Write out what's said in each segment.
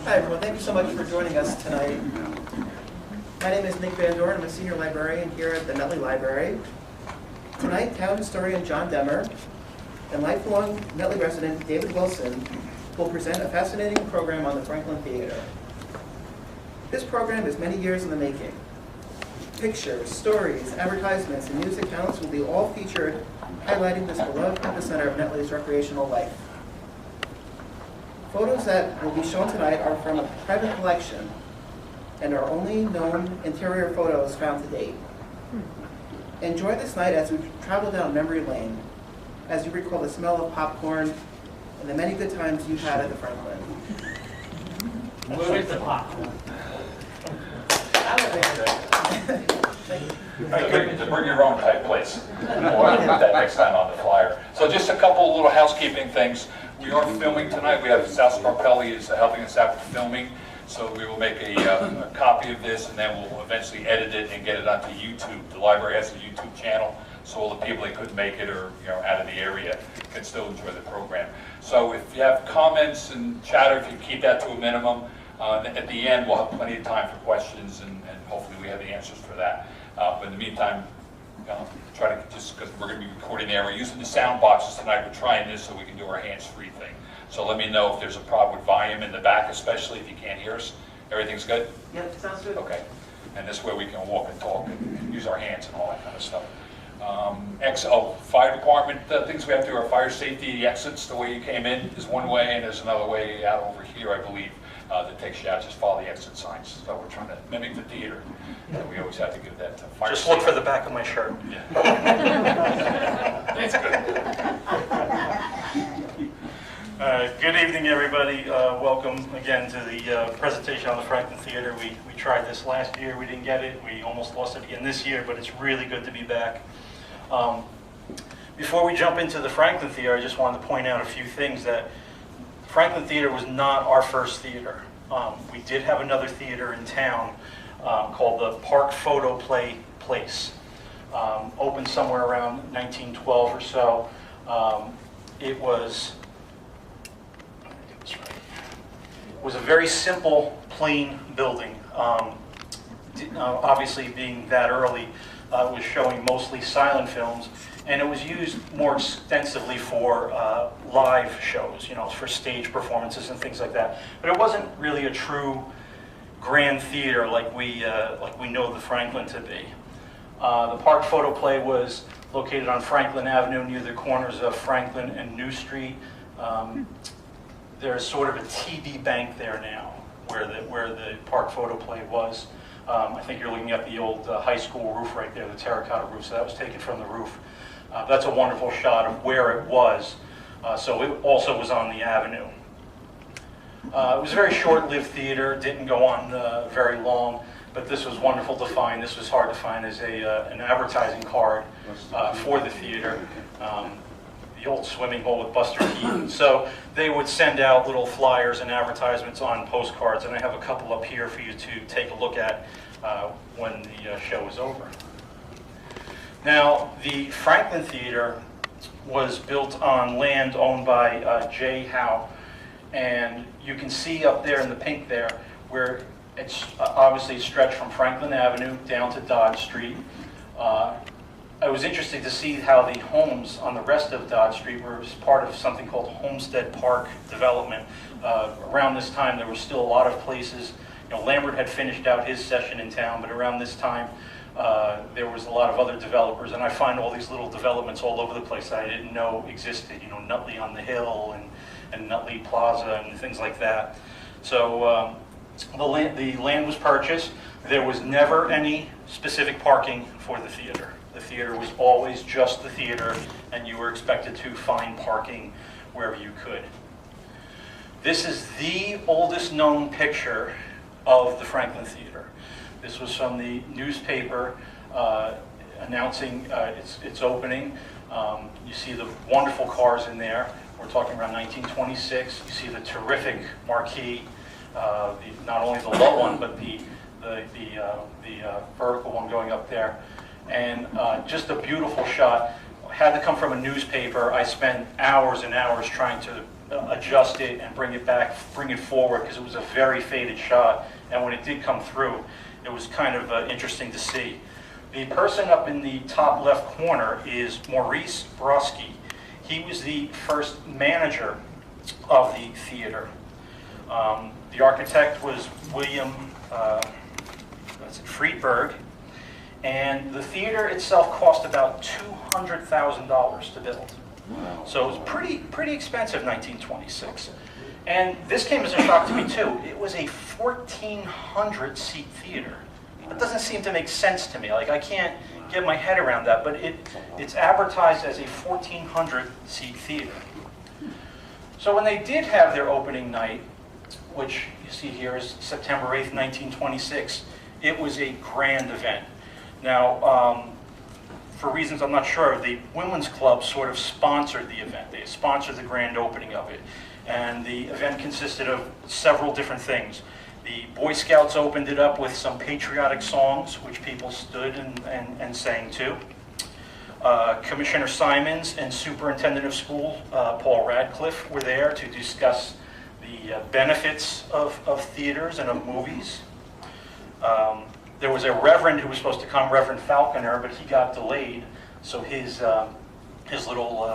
Hi everyone, thank you so much for joining us tonight. My name is Nick Van Doren. I'm a senior librarian here at the Nutley Library. Tonight, town historian John Demmer and lifelong Nutley resident David Wilson will present a fascinating program on the Franklin Theater. This program is many years in the making. Pictures, stories, advertisements, and news accounts will be all featured, highlighting this beloved epicenter of Nutley's recreational life. Photos that will be shown tonight are from a private collection and are only known interior photos found to date. Enjoy this night as we travel down memory lane, as you recall the smell of popcorn and the many good times you've had at the Franklin. Where's the popcorn? Good to bring your own type place. We'll put that next time on the flyer. So just a couple little housekeeping things. We are filming tonight. We have Sal Scarpelli is helping us out with filming. So we will make a copy of this, and then we'll eventually edit it and get it onto YouTube. The library has a YouTube channel, so all the people that couldn't make it or out of the area can still enjoy the program. So if you have comments and chatter, if you keep that to a minimum, at the end we'll have plenty of time for questions, and hopefully we have the answers for that. But in the meantime, try to, just because we're going to be recording there, we're using the sound boxes tonight. We're trying this so we can do our hands-free thing. So let me know if there's a problem with volume in the back, especially if you can't hear us. Everything's good? Yep, sounds good. Okay. And this way we can walk and talk and use our hands and all that kind of stuff. Fire department things we have to do are fire safety. The exits, the way you came in is one way, and there's another way out over here, I believe, that takes you out. Just follow the exit signs. So we're trying to mimic the theater. And we always have to give that to fire Just safety. look for the back of my shirt. Yeah. That's good. Good evening, everybody. Welcome again to the presentation on the Franklin Theater. We tried this last year. We didn't get it. We almost lost it again this year, but it's really good to be back. Before we jump into the Franklin Theater, I just wanted to point out a few things. That Franklin Theater was not our first theater. We did have another theater in town called the Park Photo Play Place. Opened somewhere around 1912 or so. It was a very simple, plain building. Obviously, being that early, it was showing mostly silent films, and it was used more extensively for live shows, for stage performances and things like that. But it wasn't really a true grand theater like we know the Franklin to be. The Park Photo Play was located on Franklin Avenue near the corners of Franklin and New Street. There's sort of a TD bank there now, where the Park Photo Play was. I think you're looking at the old high school roof right there, the terracotta roof. So that was taken from the roof. That's a wonderful shot of where it was. So it also was on the avenue. It was a very short-lived theater. Didn't go on very long, but this was wonderful to find. This was hard to find as an advertising card for the theater. The old swimming hole with Buster Keaton. So they would send out little flyers and advertisements on postcards, and I have a couple up here for you to take a look at when the show is over. Now, the Franklin Theater was built on land owned by J. Howe, and you can see up there in the pink there where It's obviously stretched from Franklin Avenue down to Dodge Street. I was interested to see how the homes on the rest of Dodge Street were part of something called Homestead Park development. Around this time, there were still a lot of places. You know, Lambert had finished out his session in town, but around this time, there was a lot of other developers, and I find all these little developments all over the place that I didn't know existed. You know, Nutley on the Hill and Nutley Plaza and things like that. So the land was purchased. There was never any specific parking for the theater. The theater was always just the theater, and you were expected to find parking wherever you could. This is the oldest known picture of the Franklin Theater. This was from the newspaper announcing its opening. You see the wonderful cars in there. We're talking around 1926. You see the terrific marquee, not only the low one, but the vertical one going up there. And just a beautiful shot. Had to come from a newspaper. I spent hours and hours trying to adjust it and bring it back, bring it forward, because it was a very faded shot. And when it did come through, it was kind of interesting to see. The person up in the top left corner is Maurice Brosky. He was the first manager of the theater. The architect was William Friedberg. And the theater itself cost about $200,000 to build. Wow. So it was pretty expensive, 1926. And this came as a shock to me too. It was a 1,400 seat theater. That doesn't seem to make sense to me. Like, I can't get my head around that, but it's advertised as a 1,400 seat theater. So when they did have their opening night, which you see here is September 8th, 1926, it was a grand event. Now, for reasons I'm not sure, the Women's Club sort of sponsored the event. They sponsored the grand opening of it. And the event consisted of several different things. The Boy Scouts opened it up with some patriotic songs, which people stood and sang to. Commissioner Simons and Superintendent of School, Paul Radcliffe, were there to discuss the benefits of theaters and of movies. There was a reverend who was supposed to come, Reverend Falconer, but he got delayed, so his little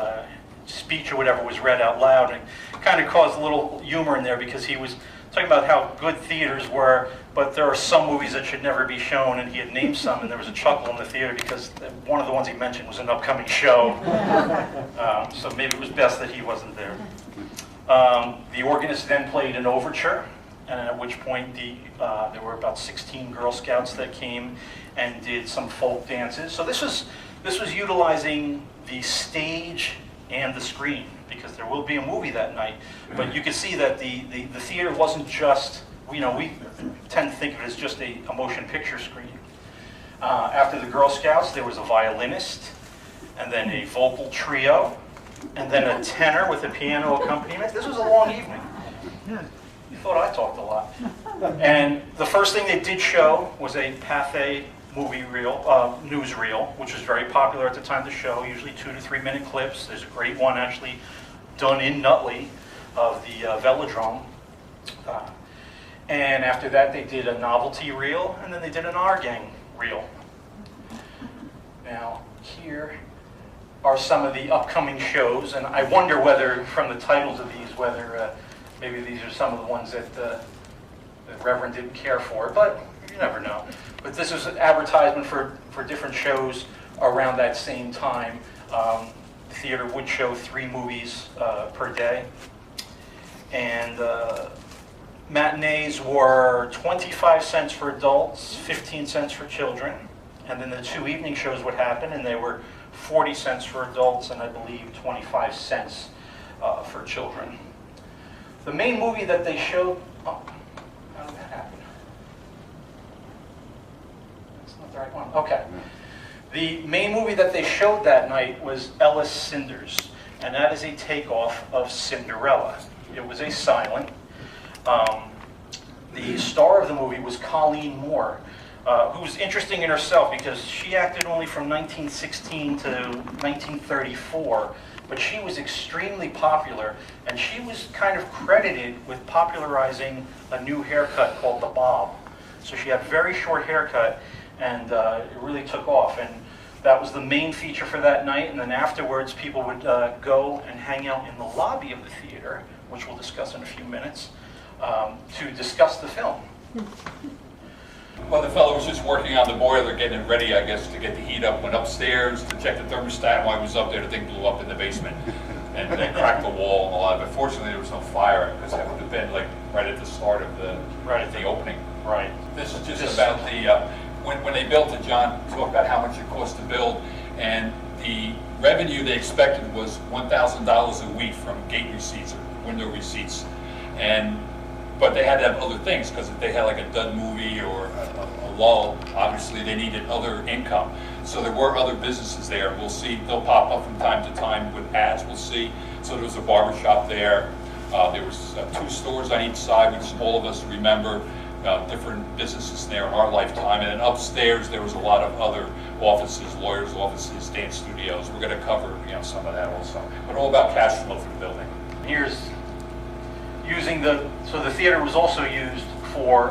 speech or whatever was read out loud, and kind of caused a little humor in there because he was talking about how good theaters were, but there are some movies that should never be shown, and he had named some, and there was a chuckle in the theater because one of the ones he mentioned was an upcoming show, so maybe it was best that he wasn't there. The organist then played an overture, and at which point there were about 16 Girl Scouts that came and did some folk dances. So this was utilizing the stage and the screen, because there will be a movie that night. But you can see that the theater wasn't just, we tend to think of it as just a motion picture screen. After the Girl Scouts, there was a violinist, and then a vocal trio, and then a tenor with a piano accompaniment. This was a long evening. You thought I talked a lot. And the first thing they did show was a Pathé movie reel, newsreel, which was very popular at the time to show, usually 2 to 3 minute clips. There's a great one actually done in Nutley of the Velodrome. And after that they did a novelty reel, and then they did an Our Gang reel. Now here are some of the upcoming shows, and I wonder whether, from the titles of these, whether maybe these are some of the ones that the Reverend didn't care for, but you never know. But this is an advertisement for different shows around that same time. The theater would show 3 movies per day. And matinees were 25 cents for adults, 15 cents for children. And then the 2 evening shows would happen, and they were 40 cents for adults and I believe 25 cents for children. The main movie that they showed, oh, how did that happen? That's not the right one. Okay. The main movie that they showed that night was Ellis Cinders, and that is a takeoff of Cinderella. It was a silent. The star of the movie was Colleen Moore, who was interesting in herself because she acted only from 1916 to 1934, but she was extremely popular, and she was kind of credited with popularizing a new haircut called the bob. So she had a very short haircut, and it really took off. And that was the main feature for that night. And then afterwards, people would go and hang out in the lobby of the theater, which we'll discuss in a few minutes, to discuss the film. Well, the fellow was just working on the boiler, getting it ready, I guess, to get the heat up. Went upstairs to check the thermostat. While he was up there, the thing blew up in the basement and then cracked the wall and a lot. But fortunately, there was no fire, because that would have been like right at the start of the opening. Right. This is just about the when they built it. John talked about how much it cost to build, and the revenue they expected was $1,000 a week from gate receipts or window receipts, but they had to have other things, because if they had like a dud movie or a lull, obviously they needed other income. So there were other businesses there. We'll see, they'll pop up from time to time with ads, we'll see. So there was a barber shop there. There was 2 stores on each side, which all of us remember, different businesses there in our lifetime. And then upstairs there was a lot of other offices, lawyers' offices, dance studios. We're going to cover some of that also. But all about cash flow for the building. Here's so the theater was also used for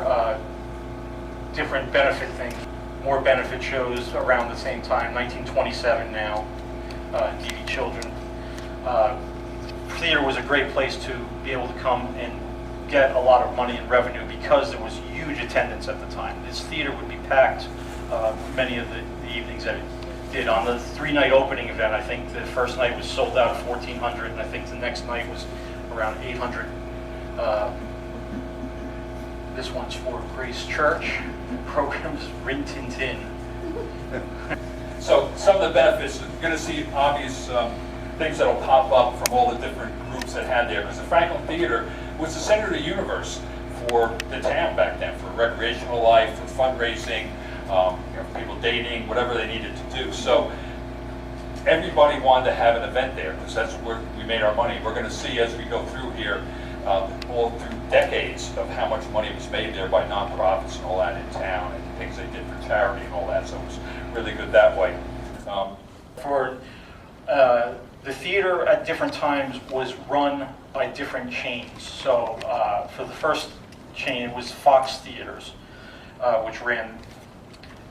different benefit things, more benefit shows around the same time, 1927 now, needy children. Theater was a great place to be able to come and get a lot of money and revenue, because there was huge attendance at the time. This theater would be packed many of the evenings that it did. On the 3-night opening event, I think the first night was sold out at 1,400, and I think the next night was around 800. This one's for Grace Church. Programs Rin Tin Tin. So some of the benefits, you're going to see obvious things that will pop up from all the different groups that had there, because the Franklin Theater was the center of the universe for the town back then, for recreational life, for fundraising, people dating, whatever they needed to do. So everybody wanted to have an event there, because that's where we made our money. We're going to see as we go through here, all through decades, of how much money was made there by nonprofits and all that in town, and things they did for charity and all that. So it was really good that way. The theater at different times was run by different chains. So for the first chain, it was Fox Theaters, which ran.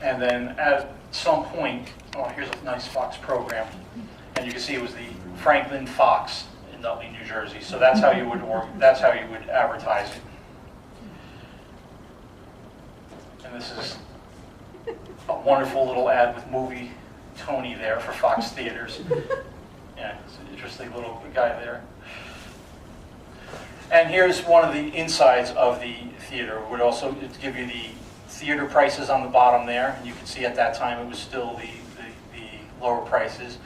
And then at some point, here's a nice Fox program, and you can see it was the Franklin Fox in Nutley, New Jersey. So that's how you would advertise it. And this is a wonderful little ad with movie Tony there for Fox Theaters. Yeah, it's an interesting little guy there. And here's one of the insides of the theater. It would also give you the theater prices on the bottom there. And you can see at that time it was still the lower prices.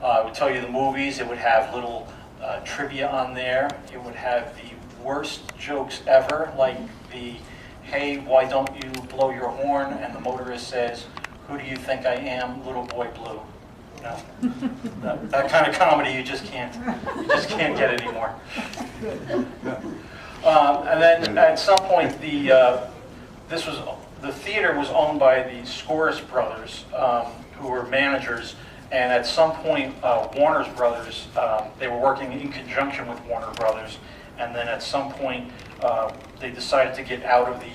It would tell you the movies. It would have little trivia on there. It would have the worst jokes ever, like the, hey, why don't you blow your horn? And the motorist says, who do you think I am, little boy blue? You know, that kind of comedy you just can't get anymore. And then at some point, the theater was owned by the Scorus brothers, who were managers. And at some point, Warner's brothers, they were working in conjunction with Warner Brothers. And then at some point, they decided to get out of the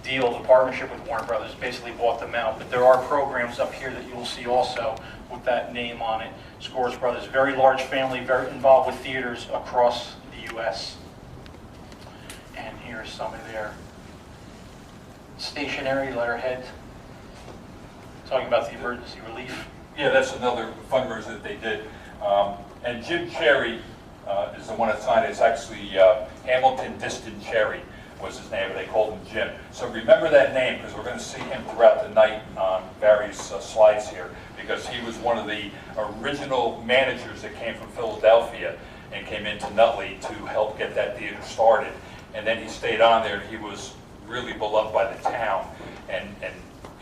deal, the partnership with Warner Brothers, basically bought them out. But there are programs up here that you'll see also with that name on it. Scorus Brothers, very large family, very involved with theaters across the U.S. And here's some of their stationery letterhead, talking about the emergency relief. Yeah, that's another fundraiser that they did. And Jim Cherry is the one that signed it. It's actually Hamilton Diston Cherry was his name, but they called him Jim. So remember that name, because we're going to see him throughout the night on various slides here, because he was one of the original managers that came from Philadelphia and came into Nutley to help get that theater started. And then he stayed on there, and he was really beloved by the town. And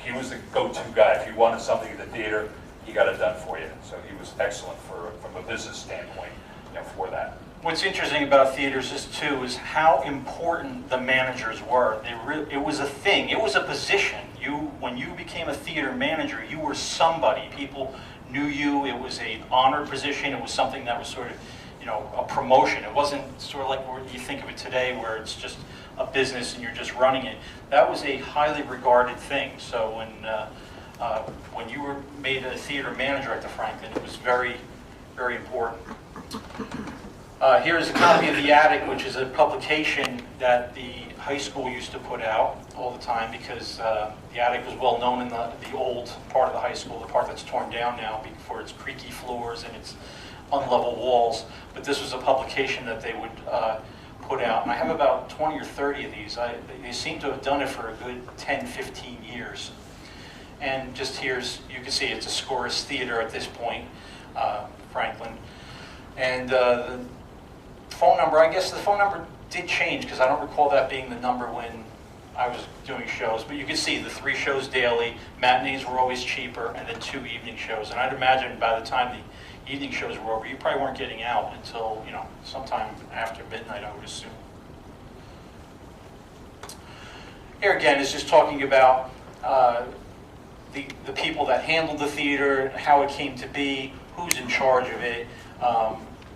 he was the go-to guy. If you wanted something at the theater, he got it done for you. So he was excellent from a business standpoint, for that. What's interesting about theaters is how important the managers were. It was a thing. It was a position. When you became a theater manager, you were somebody. People knew you. It was an honored position. It was something that was sort of, a promotion. It wasn't sort of like what you think of it today, where it's just a business and you're just running it. That was a highly regarded thing. So when you were made a theater manager at the Franklin, it was very, very important. Here's a copy of The Attic, which is a publication that the high school used to put out all the time because The Attic was well known in the old part of the high school, the part that's torn down now for its creaky floors and its unlevel walls. But this was a publication that they would put out. And I have about 20 or 30 of these. They seem to have done it for a good 10, 15 years. And just here's, you can see it's a scoreless theater at this point, Franklin. And the phone number, I guess the phone number did change because I don't recall that being the number when I was doing shows. But you can see the 3 shows daily, matinees were always cheaper, and then 2 evening shows. And I'd imagine by the time the evening shows were over, you probably weren't getting out until, you know, sometime after midnight, I would assume. Here again is just talking about the people that handled the theater, how it came to be, who's in charge of it.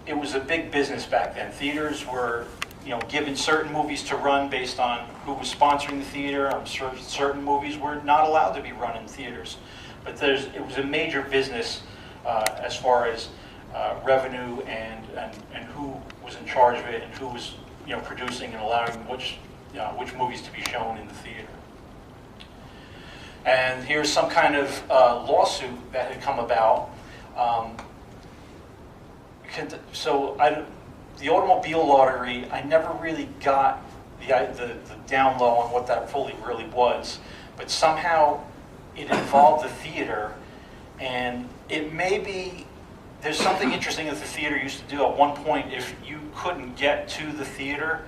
It was a big business back then. Theaters were, you know, given certain movies to run based on who was sponsoring the theater. I'm sure certain movies were not allowed to be run in theaters. But it was a major business as far as revenue and who was in charge of it and who was, you know, producing and allowing which movies to be shown in the theater. And here's some kind of lawsuit that had come about. The automobile lottery, I never really got the down low on what that fully really was, but somehow it involved the theater, and it may be, there's something interesting that the theater used to do at one point. If you couldn't get to the theater,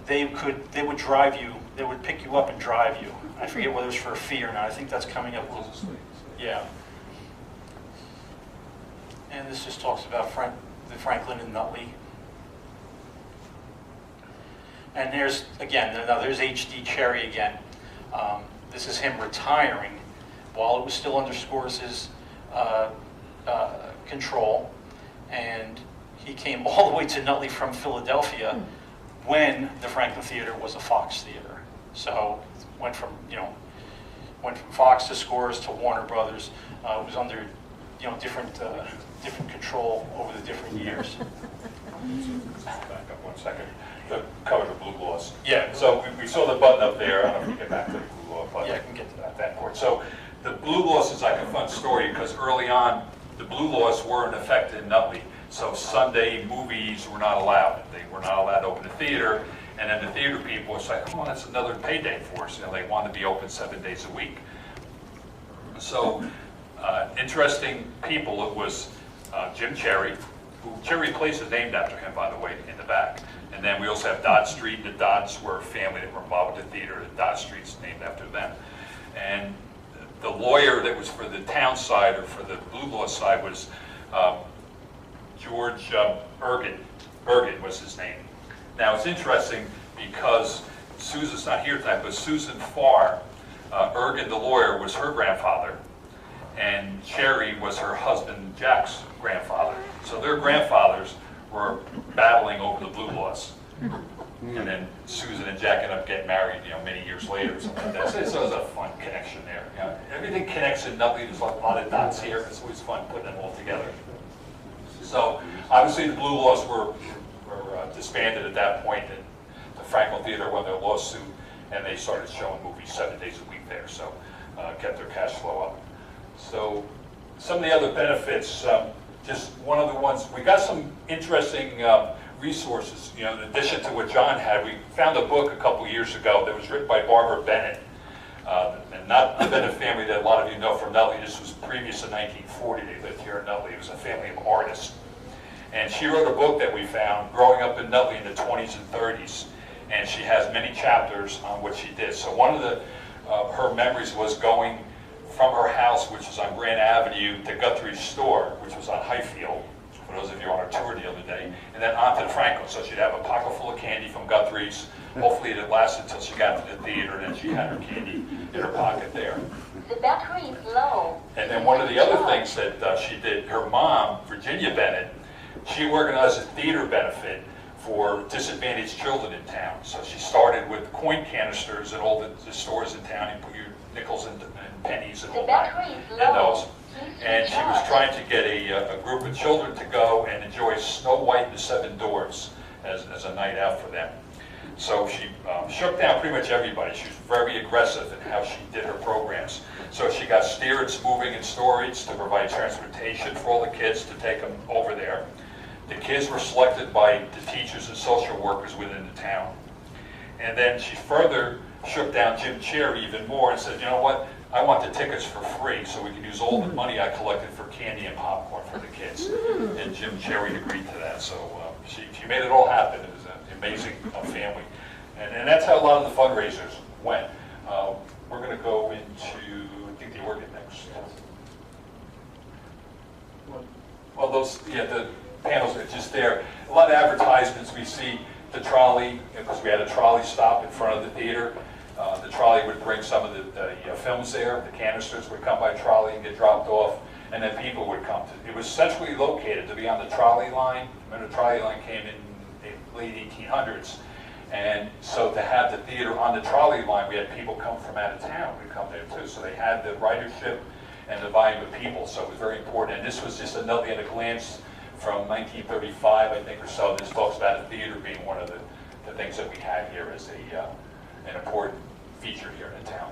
they would drive you, they would pick you up and drive you. I forget whether it was for a fee or not. I think that's coming up. Yeah. And this just talks about the Franklin and Nutley. And there's, again, there's H.D. Cherry again. This is him retiring while it was still under Scores' control. And he came all the way to Nutley from Philadelphia when the Franklin Theater was a Fox theater. So went from Fox to Scores to Warner Brothers. It was under, you know, different control over the different years. Back up 1 second. To cover the blue gloss. Yeah. So we saw the button up there. I don't know if we can get back to the blue gloss button. Yeah, I can get to that part. So the blue gloss is like a fun story because early on the blue gloss were in effect in Nutley. So Sunday movies were not allowed. They were not allowed to open the theater. And then the theater people was like, oh, that's another payday for us. You know, they wanted to be open 7 days a week. So interesting people. It was Jim Cherry, who Cherry Place is named after him, by the way, in the back. And then we also have Dodd Street. The Dodds were a family that were involved with the theater. The Dodd Street's named after them. And the lawyer that was for the town side or for the blue gloss side was George Bergen was his name. Now it's interesting because Susan's not here tonight, but Susan Farr, Bergen, the lawyer, was her grandfather, and Cherry was her husband Jack's grandfather. So their grandfathers were battling over the blue gloss. And then Susan and Jack ended up getting married, you know, many years later or something like that. So it was a fun connection there. You know, everything connects in Nutley. There's a lot of dots here. It's always fun putting them all together. So obviously the blue gloss were disbanded at that point, and the Franklin Theater won their lawsuit, and they started showing movies 7 days a week there. So kept their cash flow up. So some of the other benefits, just one of the ones, we got some interesting resources, you know, in addition to what John had. We found a book a couple years ago that was written by Barbara Bennett, and not the Bennett family that a lot of you know from Nutley. This was previous to 1940. They lived here in Nutley. It was a family of artists. And she wrote a book that we found growing up in Nutley in the 20s and 30s. And she has many chapters on what she did. So one of her memories was going from her house, which was on Grand Avenue, to Guthrie's store, which was on Highfield, for those of you on our tour the other day, and then on to the Franklin. So she'd have a pocket full of candy from Guthrie's. Hopefully it lasted until she got to the theater, and then she had her candy in her pocket there. The battery is low. And then one of the other things that she did, her mom, Virginia Bennett, she organized a theater benefit for disadvantaged children in town. So she started with coin canisters at all the stores in town. You put your nickels and pennies and all that in those. And she was trying to get a group of children to go and enjoy Snow White and the Seven Dwarfs as a night out for them. So she shook down pretty much everybody. She was very aggressive in how she did her programs. So she got steerage, moving, and storage to provide transportation for all the kids to take them over there. The kids were selected by the teachers and social workers within the town. And then she further shook down Jim Cherry even more and said, you know what, I want the tickets for free so we can use all the money I collected for candy and popcorn for the kids. And Jim Cherry agreed to that. So she made it all happen. It was an amazing family. And that's how a lot of the fundraisers went. We're going to go into, I think, the organ next. Well, the panels are just there. A lot of advertisements. We see the trolley, because we had a trolley stop in front of the theater. The trolley would bring some of the films there. The canisters would come by trolley and get dropped off, and then people would come to. It was centrally located to be on the trolley line. When the trolley line came in the late 1800s, and so to have the theater on the trolley line, we had people come from out of town who come there too. So they had the ridership and the volume of people. So it was very important. And this was just another at a glance from 1935, I think, or so. This talks about the theater being one of the things that we had here as an important feature here in the town.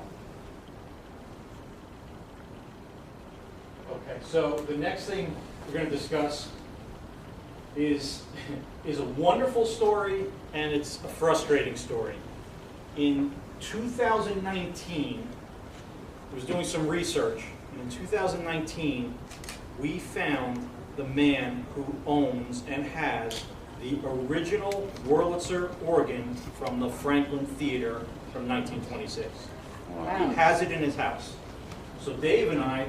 Okay, so the next thing we're going to discuss is a wonderful story, and it's a frustrating story. In 2019, I was doing some research, and in 2019, we found the man who owns and has the original Wurlitzer organ from the Franklin Theater from 1926. Wow. He has it in his house. So Dave and I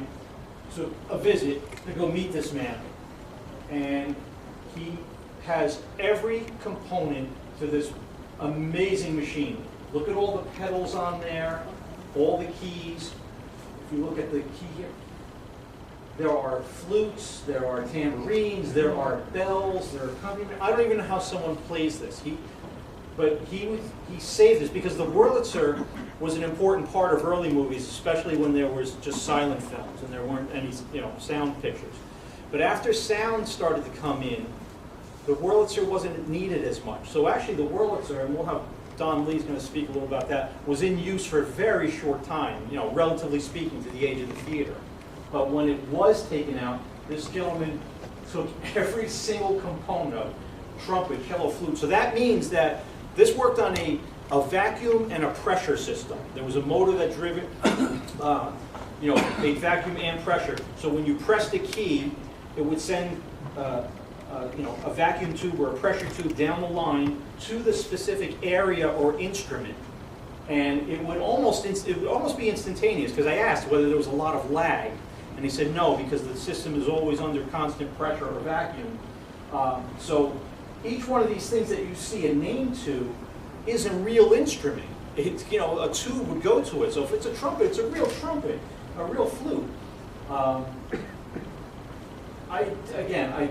took a visit to go meet this man, and he has every component to this amazing machine. Look at all the pedals on there, all the keys. If you look at the key here, there are flutes, there are tambourines, there are bells, there are accompaniment. I don't even know how someone plays this. But he saved this because the Wurlitzer was an important part of early movies, especially when there was just silent films and there weren't any sound pictures. But after sound started to come in, the Wurlitzer wasn't needed as much. So actually the Wurlitzer, and we'll have Don Lee's going to speak a little about that, was in use for a very short time, relatively speaking to the age of the theater. But when it was taken out, this gentleman took every single component of trumpet, cello, flute. So that means that this worked on a vacuum and a pressure system. There was a motor that drove it, a vacuum and pressure. So when you pressed a key, it would send a vacuum tube or a pressure tube down the line to the specific area or instrument. And it would almost be instantaneous, because I asked whether there was a lot of lag. And he said no, because the system is always under constant pressure or vacuum. So each one of these things that you see a name to is a real instrument. It's, a tube would go to it. So if it's a trumpet, it's a real trumpet, a real flute. I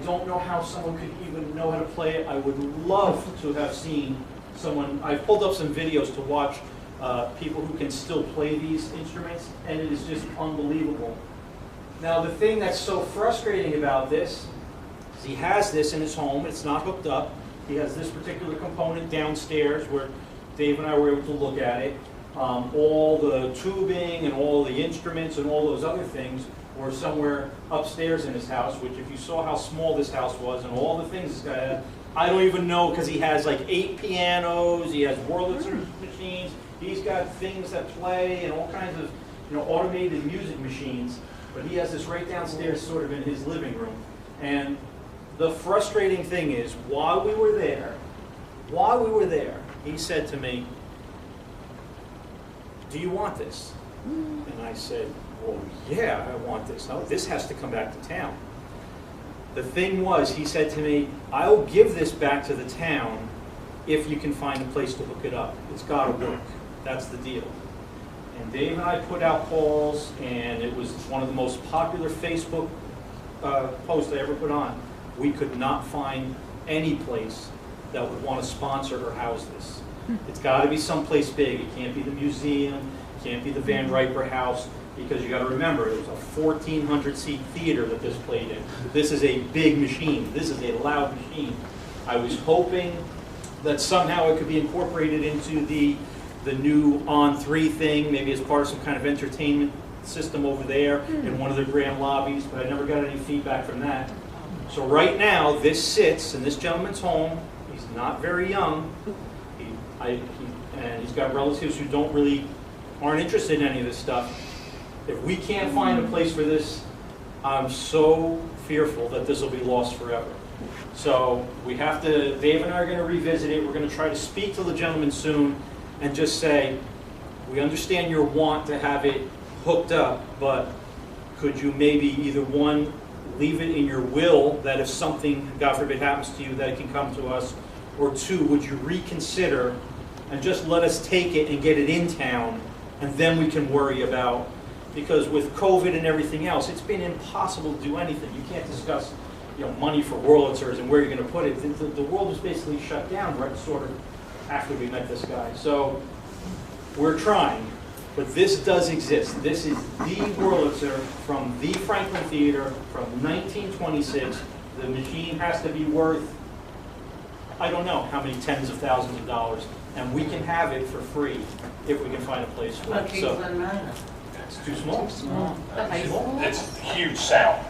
don't know how someone could even know how to play it. I would love to have seen someone. I pulled up some videos to watch people who can still play these instruments, and it is just unbelievable. Now, the thing that's so frustrating about this is he has this in his home. It's not hooked up. He has this particular component downstairs where Dave and I were able to look at it. All the tubing and all the instruments and all those other things were somewhere upstairs in his house, which if you saw how small this house was and all the things this guy had, I don't even know, because he has like 8 pianos, he has Wurlitzer machines, he's got things that play and all kinds of automated music machines. But he has this right downstairs sort of in his living room. And the frustrating thing is, while we were there, he said to me, "Do you want this?" And I said, "Well, yeah, I want this. Oh, this has to come back to town." The thing was, he said to me, "I'll give this back to the town if you can find a place to hook it up. It's got to work. That's the deal." And Dave and I put out calls, and it was one of the most popular Facebook posts I ever put on. We could not find any place that would want to sponsor or house this. It's got to be someplace big. It can't be the museum, it can't be the Van Riper House, because you got to remember, it was a 1,400-seat theater that this played in. This is a big machine. This is a loud machine. I was hoping that somehow it could be incorporated into the new On3 thing, maybe as part of some kind of entertainment system over there in one of the grand lobbies, but I never got any feedback from that. So right now, this sits in this gentleman's home. He's not very young, and he's got relatives who aren't interested in any of this stuff. If we can't find a place for this, I'm so fearful that this will be lost forever. So we have to, Dave and I are going to revisit it. We're going to try to speak to the gentleman soon and just say, we understand your want to have it hooked up, but could you maybe either one, leave it in your will that if something, God forbid, happens to you, that it can come to us, or two, would you reconsider and just let us take it and get it in town, and then we can worry about, because with COVID and everything else, it's been impossible to do anything. You can't discuss, money for Wurlitzers and where you're going to put it. The world was basically shut down right sort of after we met this guy. So we're trying, but this does exist. This is the Wurlitzer from the Franklin Theater from 1926. The machine has to be worth, I don't know how many tens of thousands of dollars, and we can have it for free if we can find a place for it. So it's too small. It's huge sound.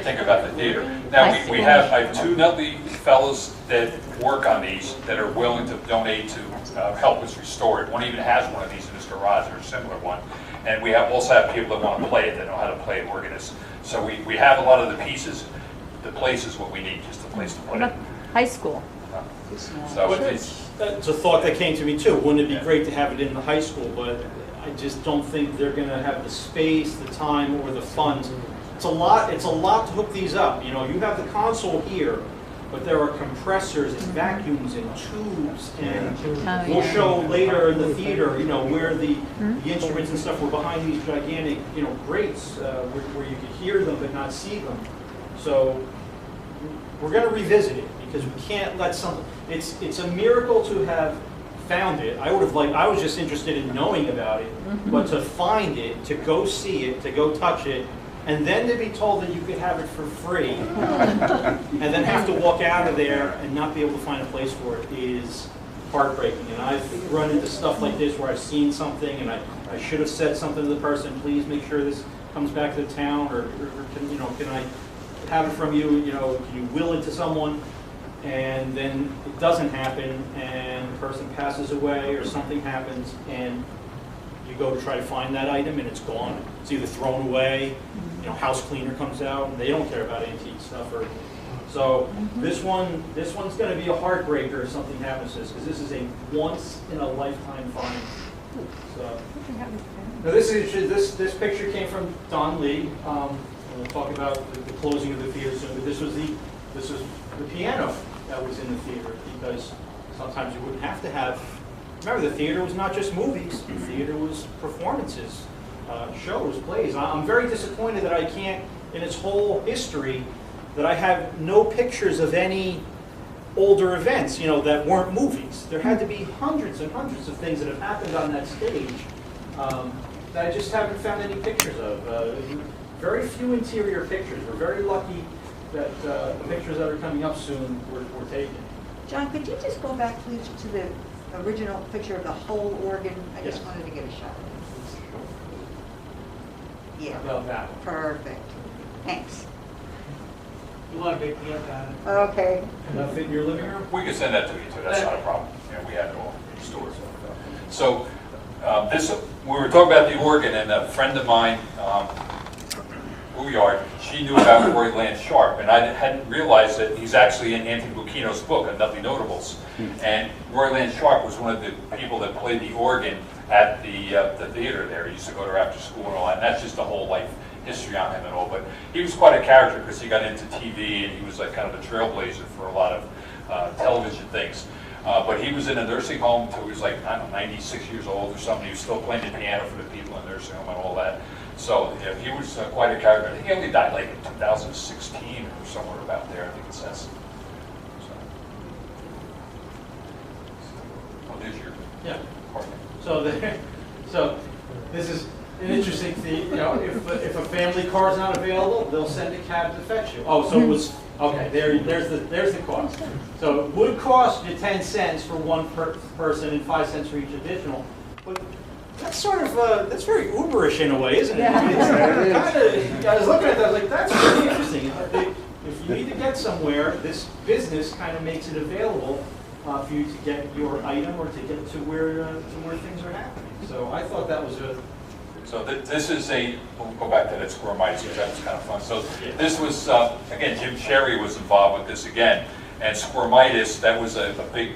Think about the theater. Now, I have two Nutley fellows that work on these that are willing to donate to help us restore it. One even has one of these in his garage, or a similar one. And we also have people that want to play it, that know how to play organist. So we have a lot of the pieces. The place is what we need, just a place to put it. High school. So it's a thought that came to me too. Wouldn't it be great to have it in the high school? But I just don't think they're going to have the space, the time, or the funds. It's a lot to hook these up. You have the console here, but there are compressors and vacuums and tubes, and we'll show later in the theater, where the instruments and stuff were behind these gigantic, grates where you could hear them but not see them. So we're going to revisit it because we can't let something. It's a miracle to have found it. I was just interested in knowing about it, but to find it, to go see it, to go touch it, and then to be told that you could have it for free, and then have to walk out of there and not be able to find a place for it is heartbreaking. And I've run into stuff like this where I've seen something and I should have said something to the person, please make sure this comes back to the town, or can I have it from you, can you will it to someone? And then it doesn't happen, and the person passes away or something happens, and you go to try to find that item and it's gone. It's either thrown away, house cleaner comes out, and they don't care about antique stuff. So this one's going to be a heartbreaker if something happens to this, because this is a once in a lifetime find. So now this picture came from Don Lee. We'll talk about the closing of the theater soon. But this was the piano that was in the theater, because sometimes you wouldn't have to have. Remember, the theater was not just movies. The theater was performances, shows, plays. I'm very disappointed that I can't, in its whole history, that I have no pictures of any older events, that weren't movies. There had to be hundreds and hundreds of things that have happened on that stage that I just haven't found any pictures of. Very few interior pictures. We're very lucky that the pictures that are coming up soon were taken. John, could you just go back, please, to the original picture of the whole organ? I just wanted to get a shot of it. Yeah. About that one. Perfect. Thanks. You want to pick me up on it? Okay. Can that fit in your living room? we can send that to you too. That's not a problem. We have it all stored. So we were talking about the organ, and a friend of mine, Bouillard, she knew about Roy Lance Sharp, and I hadn't realized that he's actually in Anthony Lucchino's book, Nutley Notables. And Roy Lance Sharp was one of the people that played the organ at the theater there. He used to go there after school and all that, and that's just a whole life history on him and all. But he was quite a character because he got into TV, and he was like kind of a trailblazer for a lot of television things. But he was in a nursing home until he was like, I don't know, 96 years old or something. He was still playing the piano for the people in the nursing home and all that. So yeah, he was quite a character. I think he only died like in 2016 or somewhere about there, I think it says. So. So this is an interesting thing. You know, if a family car is not available, they'll send a cab to fetch you. Oh, so it was okay. There's the cost. So it would cost you 10 cents for one person and 5 cents for each additional. But that's sort of that's very Uberish in a way, isn't it? Yeah. I was looking at that, I was like, that's really interesting. If you need to get somewhere, this business kind of makes it available for you to get your item or to get to where things are happening. So I thought that was a. So this is we'll go back to that square mites, because that was kind of fun. So this was, again, Jim Cherry was involved with this again. And Squirmitis, that was a big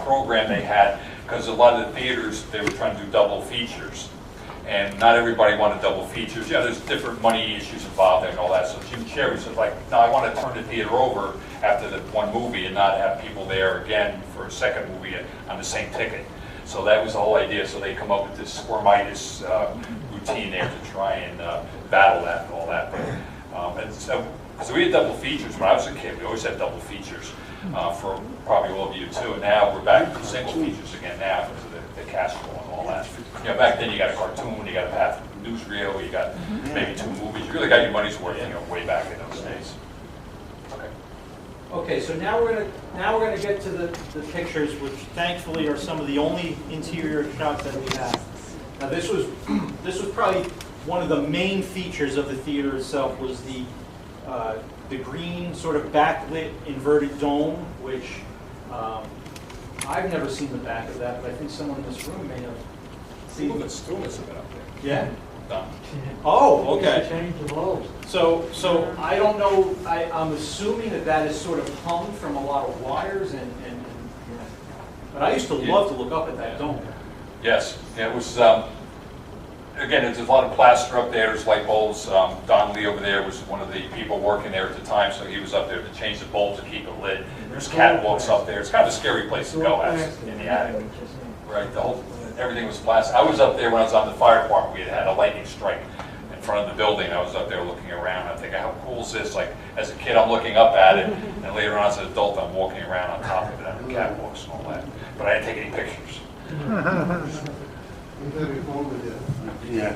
program they had, because a lot of the theaters, they were trying to do double features. And not everybody wanted double features. Yeah, there's different money issues involved there and all that. So Jim Cherry said, like, no, I want to turn the theater over after the one movie and not have people there again for a second movie on the same ticket. So that was the whole idea. So they come up with this Squirmitis routine there to try and battle that and all that. And so we had double features. When I was a kid, we always had double features for probably all of you too. And now we're back to single features again now because of the cash flow and all that. You know, back then you got a cartoon, you got a half newsreel, you got maybe 2 movies. You really got your money's worth, you know, way back in those days. Okay. Okay, so now we're gonna get to the pictures, which thankfully are some of the only interior shots that we have. Now this was probably one of the main features of the theater itself was the green sort of backlit inverted dome, which I've never seen the back of that, but I think someone in this room may have seen it. Stuhlman's have been up there. Yeah. Done. Oh, okay. Change the bulbs. So I don't know. I'm assuming that is sort of hung from a lot of wires and but I used to love to look up at that dome. Yes, yeah, it was, again, there's a lot of plaster up there, there's light bulbs. Don Lee over there was one of the people working there at the time, so he was up there to change the bulbs to keep it lit. There's catwalks up there. It's kind of a scary place to go in the attic. Right, everything was plastic. I was up there when I was on the fire department. We had a lightning strike in front of the building. I was up there looking around. I'm thinking, how cool is this? Like, as a kid, I'm looking up at it, and later on as an adult, I'm walking around on top of it on the catwalks and all that. But I didn't take any pictures. Yeah.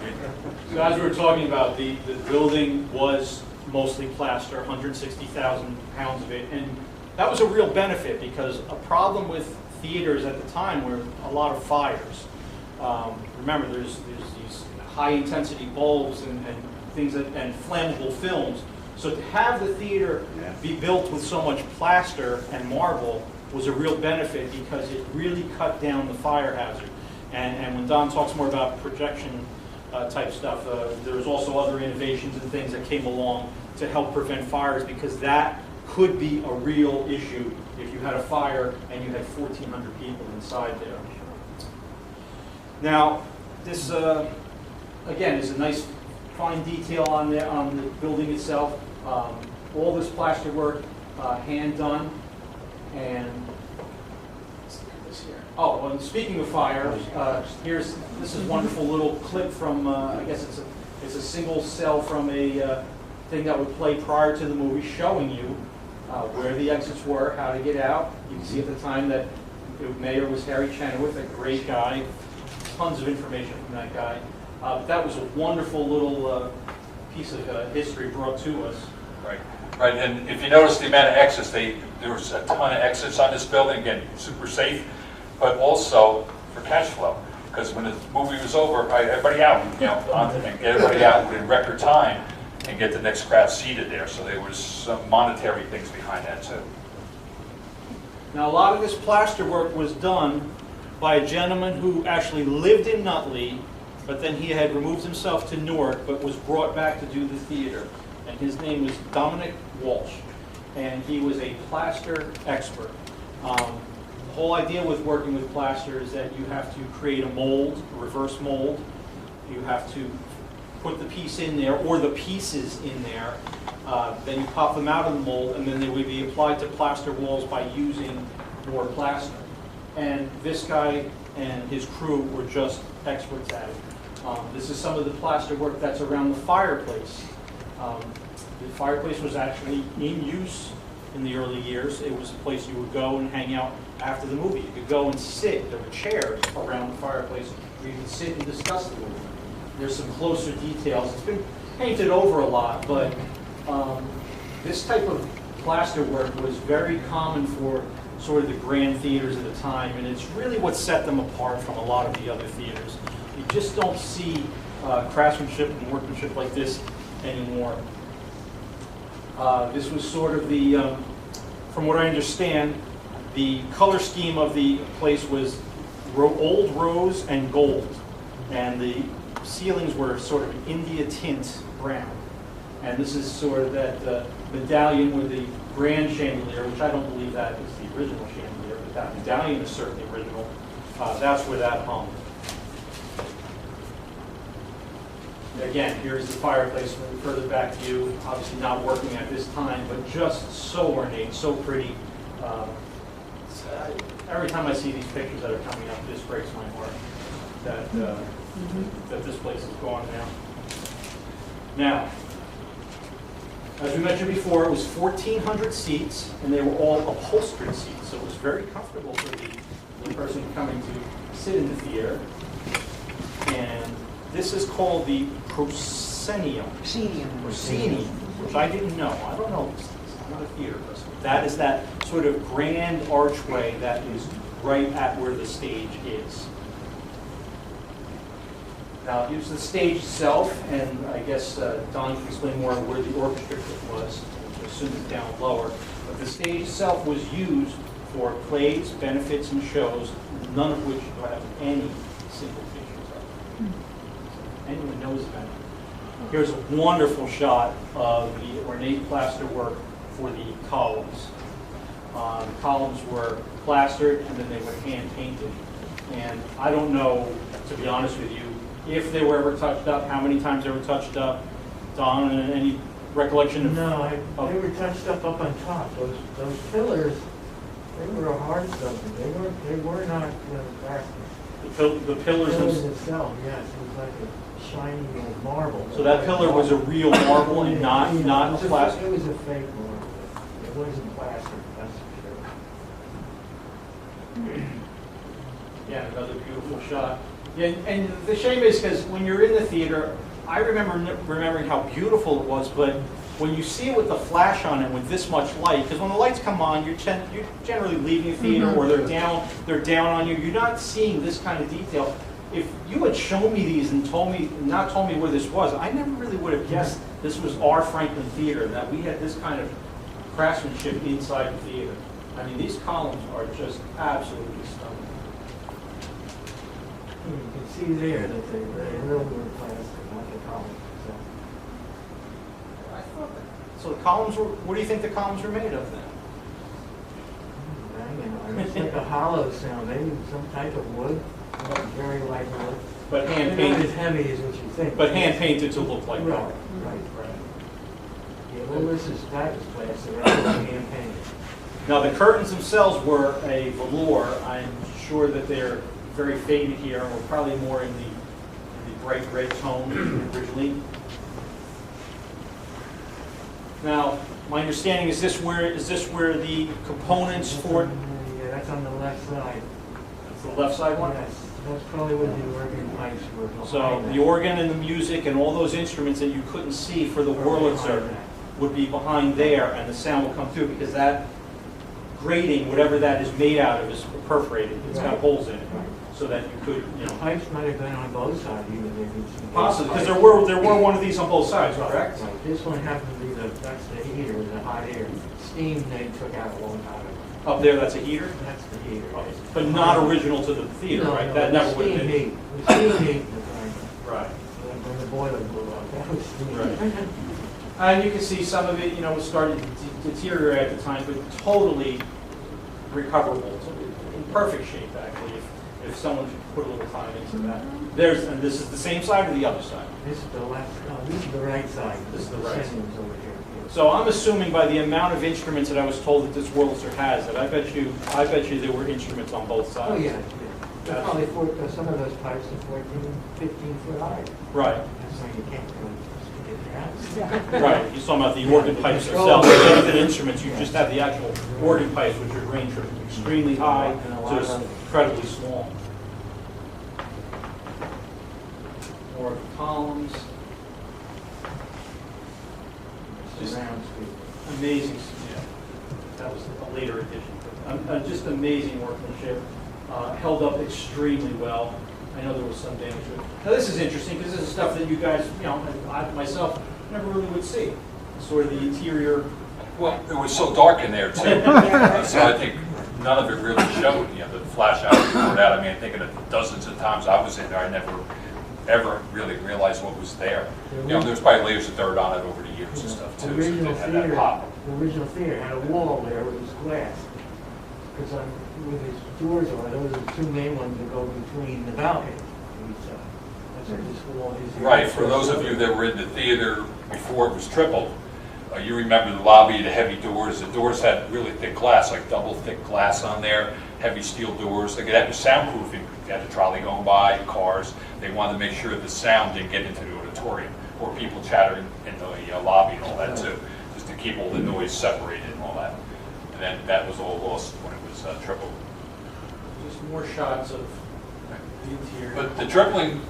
So as we were talking about, the building was mostly plaster, 160,000 pounds of it, and that was a real benefit because a problem with theaters at the time were a lot of fires. Remember, there's these high-intensity bulbs and things and flammable films. So to have the theater be built with so much plaster and marble was a real benefit because it really cut down the fire hazard. And when Don talks more about projection type stuff, there was also other innovations and things that came along to help prevent fires because that could be a real issue if you had a fire and you had 1,400 people inside there. Now, this again is a nice fine detail on the building itself. All this plaster work, hand done, and let's get this here. Oh, and speaking of fires, this is wonderful little clip from I guess it's a single cell from a thing that would play prior to the movie, showing you where the exits were, how to get out. You can see at the time that the mayor was Harry Chenoweth, a great guy. Tons of information from that guy. That was a wonderful little piece of history brought to us. Right, right. And if you notice the amount of exits, there was a ton of exits on this building. Again, super safe, but also for cash flow. Because when the movie was over, everybody out, you know, and get everybody out in record time and get the next crowd seated there. So there was some monetary things behind that too. Now, a lot of this plaster work was done by a gentleman who actually lived in Nutley, but then he had removed himself to Newark, but was brought back to do the theater. And his name was Dominic Walsh, and he was a plaster expert. The whole idea with working with plaster is that you have to create a mold, a reverse mold. You have to put the piece in there, or the pieces in there. Then you pop them out of the mold, and then they would be applied to plaster walls by using more plaster. And this guy and his crew were just experts at it. This is some of the plaster work that's around the fireplace. The fireplace was actually in use in the early years. It was a place you would go and hang out after the movie. You could go and sit. There were chairs around the fireplace where you could sit and discuss the movie. There's some closer details. It's been painted over a lot, but this type of plaster work was very common for sort of the grand theaters at the time, and it's really what set them apart from a lot of the other theaters. You just don't see craftsmanship and workmanship like this anymore. This was sort of the, from what I understand, the color scheme of the place was old rose and gold, and the ceilings were sort of an India tint brown. And this is sort of that medallion with the grand chandelier, which I don't believe that is the original chandelier, but that medallion is certainly original. That's where that hung. Again, here's the fireplace from the further back view, obviously not working at this time, but just so ornate, so pretty. Every time I see these pictures that are coming up, this breaks my heart that, that this place is gone now. Now, as we mentioned before, it was 1,400 seats, and they were all upholstered seats, so it was very comfortable for the person coming to sit in the theater. And this is called the Proscenium. Proscenium, which I didn't know. I don't know these things. I'm not a theater person. That is that sort of grand archway that is right at where the stage is. Now, here's the stage itself, and I guess Don can explain more where the orchestra was, which I assume is down lower. But the stage itself was used for plays, benefits, and shows, none of which do I have any single pictures of. Anyone knows about it. Here's a wonderful shot of the ornate plaster work for the columns. The columns were plastered, and then they were hand painted. And I don't know, to be honest with you, if they were ever touched up, how many times they were touched up. Don, any recollection of? No, they were touched up on top. Those pillars, they were a hard something. They were not plastic. The pillars itself, yes, it was like a shiny old marble. So that pillar was a real marble and not plastic? It was a fake marble. It wasn't plastic, that's for sure. Yeah, another beautiful shot. Yeah, and the shame is because when you're in the theater, I remember remembering how beautiful it was, but when you see it with the flash on it with this much light, because when the lights come on, you're generally leaving the theater or they're down on you. You're not seeing this kind of detail. If you had shown me these and not told me where this was, I never really would have guessed this was our Franklin Theater, that we had this kind of craftsmanship inside the theater. I mean, these columns are just absolutely stunning. You can see there that they really were plastic, like a column. I thought that. So the columns were, what do you think the columns were made of then? It's like a hollow sound, maybe some type of wood, very light wood. But hand They're not painted. as heavy as what you think. But hand painted to look like Right, art. right. Yeah, well, this is plastic, hand painted. Now the curtains themselves were a velour. I'm sure that they're very faded here, and we're probably more in the bright red tone originally. Now, my understanding is this where the components for? Yeah, that's on the left side. That's the left side one. Yes, that's probably where the organ pipes were. So the organ and the music and all those instruments that you couldn't see for the Wurlitzer would be behind there, and the sound will come through because that grating, whatever that is made out of, is perforated. It's got holes in it, so that you could, The pipes might have been on both sides, even if possibly, because there were one of these on both sides, correct? Right. This one happened to be that's the heater, the hot air. Steam they took out a long time ago. Up there, that's a heater, That's the heater. but not original to the theater, right? That never would have Steam been. heat. The steam heat was Right. when the boiler blew up. That was steam. Right. And you can see some of it, was starting to deteriorate at the time, but totally recoverable. So in perfect shape, actually, if someone put a little time into that. And this is the same side or the other side? This is the left, this is the right side. This is the right side. Proscenium's over here. So I'm assuming by the amount of instruments that I was told that this Wurlitzer has, that I bet you there were instruments on both sides. Oh, yeah. They're probably some of those pipes are 14, 15 foot high. Right. So you can't really get your hands. Right, he's talking about the organ pipes themselves. Instead of instruments, you just have the actual organ pipes, which would range from extremely high to incredibly small. More columns. Just amazing, yeah. That was a later addition. Just amazing workmanship. Held up extremely well. I know there was some damage to it. Now this is interesting because this is stuff that you guys, I myself never really would see. Sort of the interior. Well, it was so dark in there too. So I think none of it really showed, the flash out and poured out. I mean, I think of dozens of times I was in there, I never ever really realized what was there. There's probably layers of dirt on it over the years and stuff too. The original so had that pop. theater had a wall there with this glass. Because with his doors on, those are the two main ones that go between the balcony and each other. That's what this wall is. Right, for those of you that were in the theater before it was tripled, you remember the lobby, the heavy doors. The doors had really thick glass, like double thick glass on there, heavy steel doors. That was soundproofing. You had the trolley going by, cars. They wanted to make sure that the sound didn't get into the auditorium or people chattering in the lobby and all that too, just to keep all the noise separated and all that. And then that was all lost when it was tripled. Just more shots of the interior. But the tripling,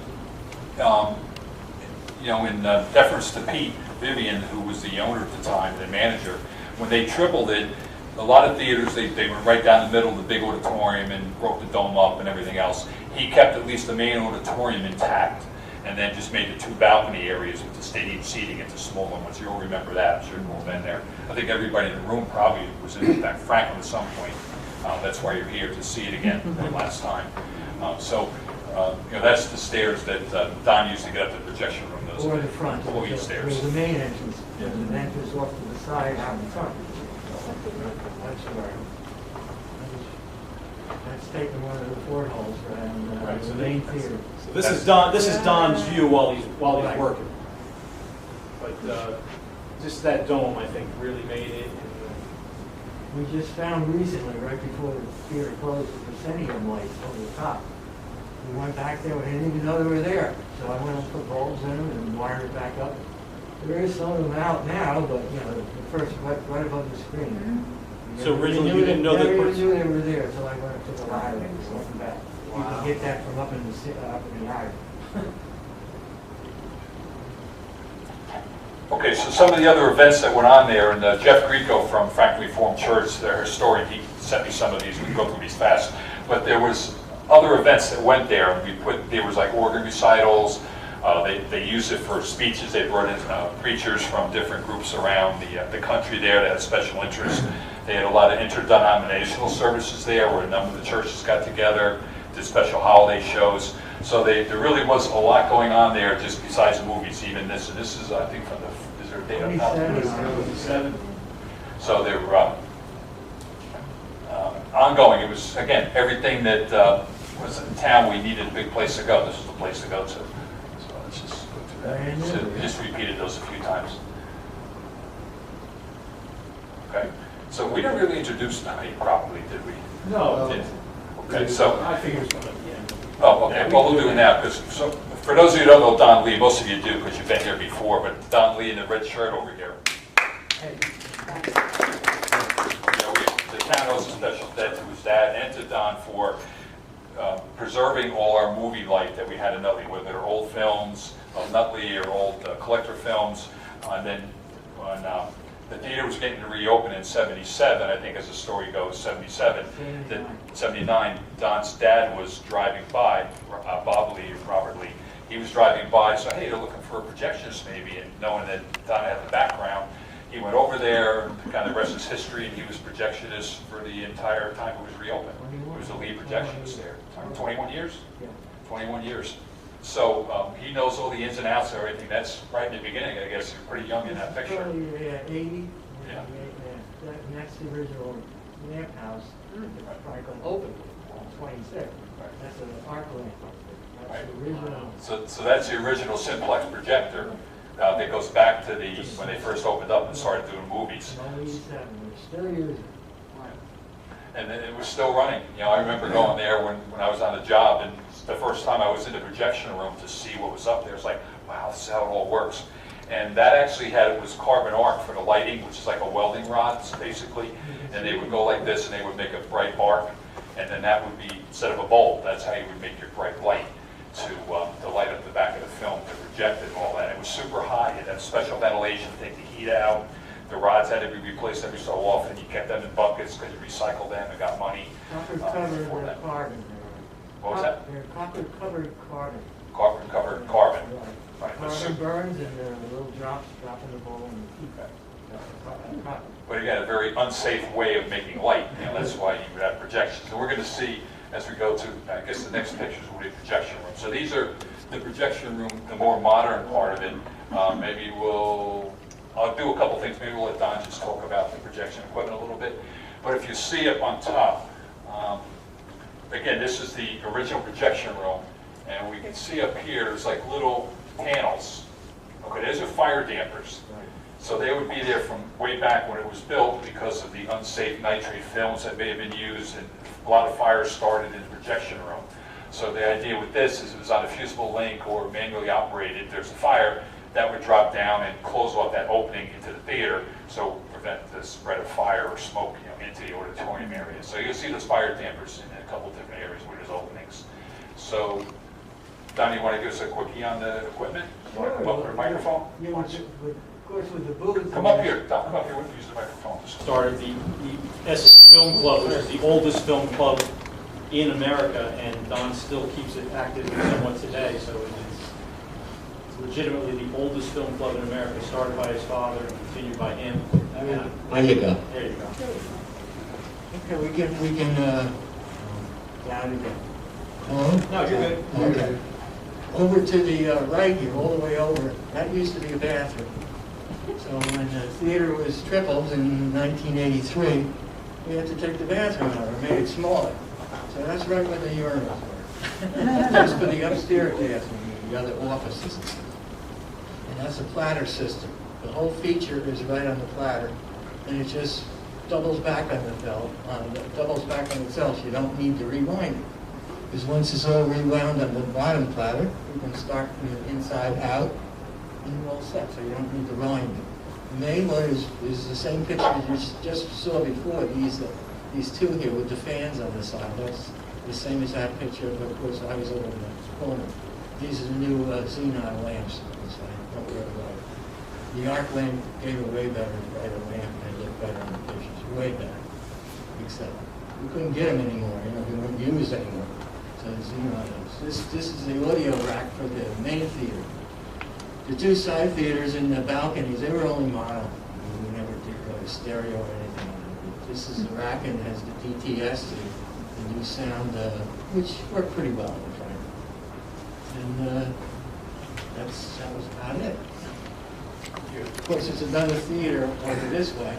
in deference to Pete Vivian, who was the owner at the time, the manager, when they tripled it, a lot of theaters, they went right down the middle of the big auditorium and broke the dome up and everything else. He kept at least the main auditorium intact and then just made the two balcony areas with the stadium seating into smaller ones. You'll remember that, I'm sure you've all been there. I think everybody in the room probably was in that Franklin at some point. That's why you're here, to see it again the last time. That's the stairs that Don used to get up to the projection room. Those Or the front. employee stairs. There's the main entrance. There's an entrance off to the side out in front. That's where. That's taking one of the portholes around Right, the so main theater. So this is Don's view while he's working. But just that dome, I think, really made it. We just found recently, right before the theater closed, the Proscenium lights over the top. We went back there, we didn't even know they were there. So I went and put bulbs in them and wired it back up. There is some of them out now, but the first right above the screen. So originally you didn't know that. I never even knew they were there until I went up to the ladder and went back. You can get that from up in the attic. Okay, so some of the other events that went on there, and Jeff Grieco from Franklin Reformed Church, their historian, he sent me some of these. We can go through these fast. But there was other events that went there. There was like organ recitals. They used it for speeches. They brought in preachers from different groups around the country there that had special interest. They had a lot of interdenominational services there where a number of the churches got together, did special holiday shows. So there really was a lot going on there just besides movies, even this. And this is, I think, from is there a date on that? 27. So they were ongoing. It was, again, everything that was in town we needed a big place to go. This was the place to go to. So let's just go through that. So we just repeated those a few times. Okay. So we didn't really introduce Nutty properly, did we? No. Okay, so. I figured so. Yeah. Oh, okay. Well, we'll do it now, because for those of you who don't know Don Lee, most of you do because you've been here before, but Don Lee in the red shirt over here. The town owes a special debt to his dad and to Don for preserving all our movie life that we had in Nutley, whether they're old films of Nutley or old collector films. And then when the theater was getting to reopen in 77, I think as the story goes, 77, 79, Don's dad was driving by, Bob Lee, Robert Lee, he was driving by, so hey, they're looking for a projectionist maybe, and knowing that Don had the background, he went over there, kind of the rest is history, and he was projectionist for the entire time it was reopened. He was the lead projectionist there. 21 years? Yeah. 21 years. So he knows all the ins and outs of everything. That's right in the beginning, I guess. You're pretty young in that picture. Probably 80. Yeah. That's the original lamp house. Probably going to open 26. That's an arc lamp. That's the original. So that's the original Simplex Projector. That goes back to when they first opened up and started doing movies. 87. We're still using it. and it was still running. You know, I remember going there when I was on the job, and the first time I was in the projection room to see what was up there, it's like, wow, this is how it all works. And that actually it was carbon arc for the lighting, which is like a welding rod, basically. And they would go like this, and they would make a bright arc. And then that would be, instead of a bulb, that's how you would make your bright light to light up the back of the film, to project it and all that. It was super high. It had special ventilation to take the heat out. The rods had to be replaced every so often. You kept them in buckets because you recycled them and got money. Copper for covered that. carbon. What was that? They're copper covered carbon. Carbon covered carbon. Right. Right. Carbon burns and the little drops drop in the bowl and keep that. Copper. But again, a very unsafe way of making light. You know, that's why you would have projections. And we're going to see as we go to, I guess the next pictures will be projection room. So these are the projection room, the more modern part of it. Maybe I'll do a couple things. Maybe we'll let Don just talk about the projection equipment a little bit. But if you see up on top, again, this is the original projection room. And we can see up here, there's like little panels. Okay, those are fire dampers. So they would be there from way back when it was built because of the unsafe nitrate films that may have been used, and a lot of fires started in the projection room. So the idea with this is it was on a fusible link or manually operated. There's a fire that would drop down and close off that opening into the theater, so prevent the spread of fire or smoke, you know, into the auditorium area. So you'll see those fire dampers in a couple different areas where there's openings. So, Don, you want to give us a quickie on the equipment? You want to come up with a microphone? Yeah, of course, with the booth. Come up here, Don, come up here, we can use the microphone. Started the Essex Film Club, which is the oldest film club in America, and Don still keeps it active somewhat today, so it's legitimately the oldest film club in America, started by his father and continued by him. There you go. There you go. Okay, we can down again. Hello? No, you're good. Okay. Over to the right here, all the way over, that used to be a bathroom. So when the theater was tripled in 1983, we had to take the bathroom out, or made it smaller. So that's right where the urinals were. That's for the upstairs bathroom, the other offices and stuff. And that's a platter system. The whole feature is right on the platter, and it just doubles back on the film, doubles back on itself. You don't need to rewind it. Because once it's all rewound on the bottom platter, you can start from the inside out, and you're all set, so you don't need to rewind it. The main one is the same picture that you just saw before, these two here with the fans on the side. That's the same as that picture, but of course I was over in the corner. These are the new Xenon Lamps on the side. Don't worry about it. The arc lamp gave a way better brighter lamp, and they look better in the pictures, way better. Except we couldn't get them anymore, you know, they weren't used anymore. So the Xenon Lamps. This is the audio rack for the main theater. The two side theaters in the balconies, they were only mono. We never did really stereo or anything. This is the rack and has the DTS, the new sound, which worked pretty well, in fact. And that was about it. Of course, it's another theater over this way.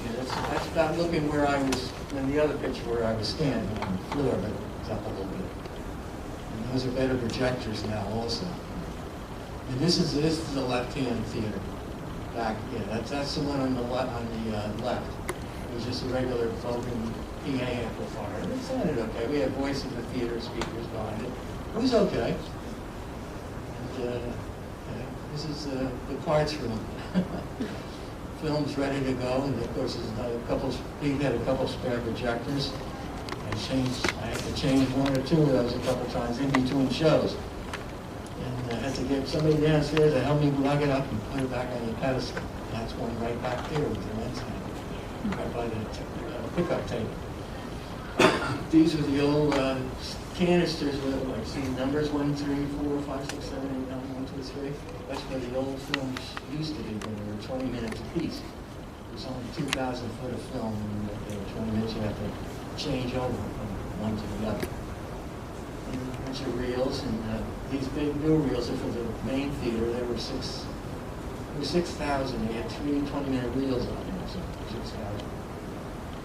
Yeah, that's about looking where I was, in the other picture where I was standing on the floor, but it's up a little bit. And those are better projectors now also. And this is the left-hand theater back. Yeah, that's the one on the left. It was just a regular Vulcan PA amplifier. It sounded okay. We had voice of the theater speakers behind it. It was okay. And this is the parts room. Film's ready to go, and of course, Pete had a couple spare projectors. I had to change one or two of those a couple times in between shows. And I had to get somebody downstairs to help me plug it up and put it back on the pedestal. And that's one right back there with the lens hand, right by the pickup table. These are the old canisters with, like, see, numbers 1, 3, 4, 5, 6, 7, 8, 9, 1, 2, 3. That's where the old films used to be when they were 20 minutes apiece. It was only 2,000 foot of film, and they were 20 minutes. You have to change over from one to the other. And a bunch of reels, and these big new reels are for the main theater. There were 6,000. They had 3 20-minute reels on there, so 6,000.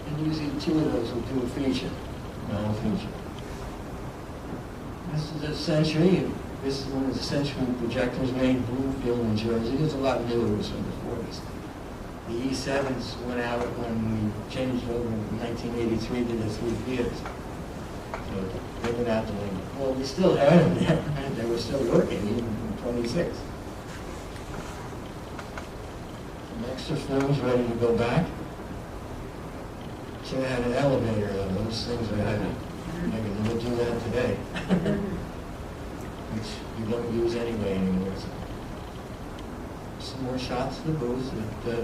And usually 2 of those would do a feature, the whole feature. This is a Century. This is one of the Century projectors made in Bloomfield, New Jersey. It's a lot newer, it was from the 40s. The E7s went out when we changed over in 1983 to the 3 theaters. So they went out the window. Well, we still had them there, and they were still working even in 26. Some extra films ready to go back. Should have had an elevator, though. Those things I had to never do that today. Which you don't use anyway anymore. So. Some more shots of the booth.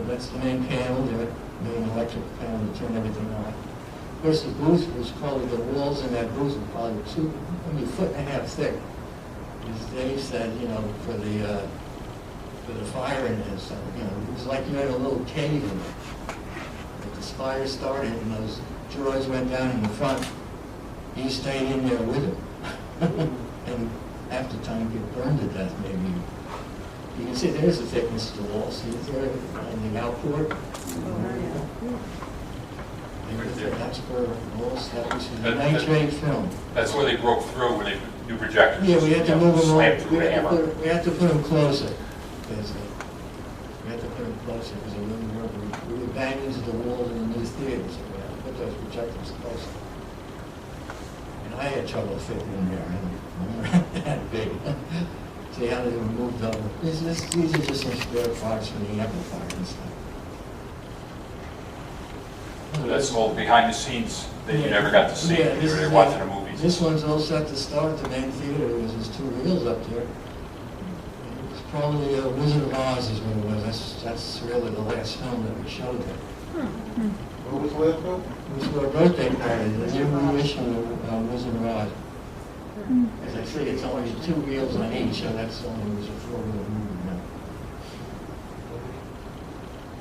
That's the main panel, the main electric panel to turn everything on. Of course, the booth was probably, the walls in that booth were probably maybe a foot and a half thick. As Dave said, you know, for the fire in this, you know, it was like you had a little cave in it. Like the fire started and those drawers went down in the front. You stayed in there with it. And after time you get burned to death, maybe. You can see there's the thickness of the wall. See it there on the outboard? That's for walls. That was a nitrate film. That's where they broke through when they new projectors. Yeah, we had to move them slammed all. through the hammer. We had to put them closer. Because, we had to put them closer because they wouldn't work. We would bang into the walls in the new theaters. So we had to put those projectors closer. And I had trouble fitting in there. I'm not that big. See how they were moved over. These are just some spare parts from the amplifier and stuff. So that's all behind the scenes that you never got to see. Yeah, You were watching the movies. This one's all set to start the main theater. There was just 2 reels up there. It was probably Wizard of Oz is what it was. That's really the last film that we showed there. What was the last film? It was for a birthday party, the new reissue of Wizard of Oz. As I say, it's only 2 reels on each, so that's only was a 4-reel movie now.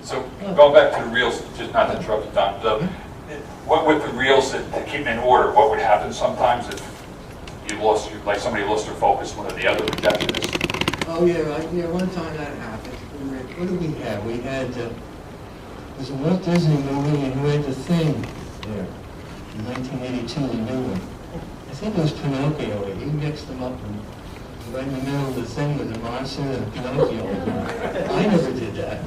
So going back to the reels, just not to interrupt you, Don, what with the reels to keep them in order, what would happen sometimes if you lost, like somebody lost their focus, one of the other projectionists? Oh yeah, right. Yeah, one time that happened. What did we have? We had, it was a Walt Disney movie and we had The Thing there, in 1982, the new one. I think it was Pinocchio. He mixed them up and right in the middle of the thing with the monster and Pinocchio. I never did that.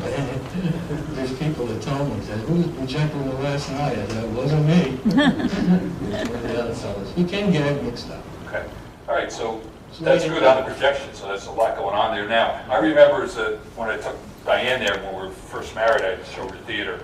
There's people that told me, said, who was projecting the last night? I said, it wasn't me. It was one of the other fellas. You can get it mixed up. Okay. All right, so that's good on the projection, so that's a lot going on there now. I remember when I took Diane there when we were first married, I showed her theater,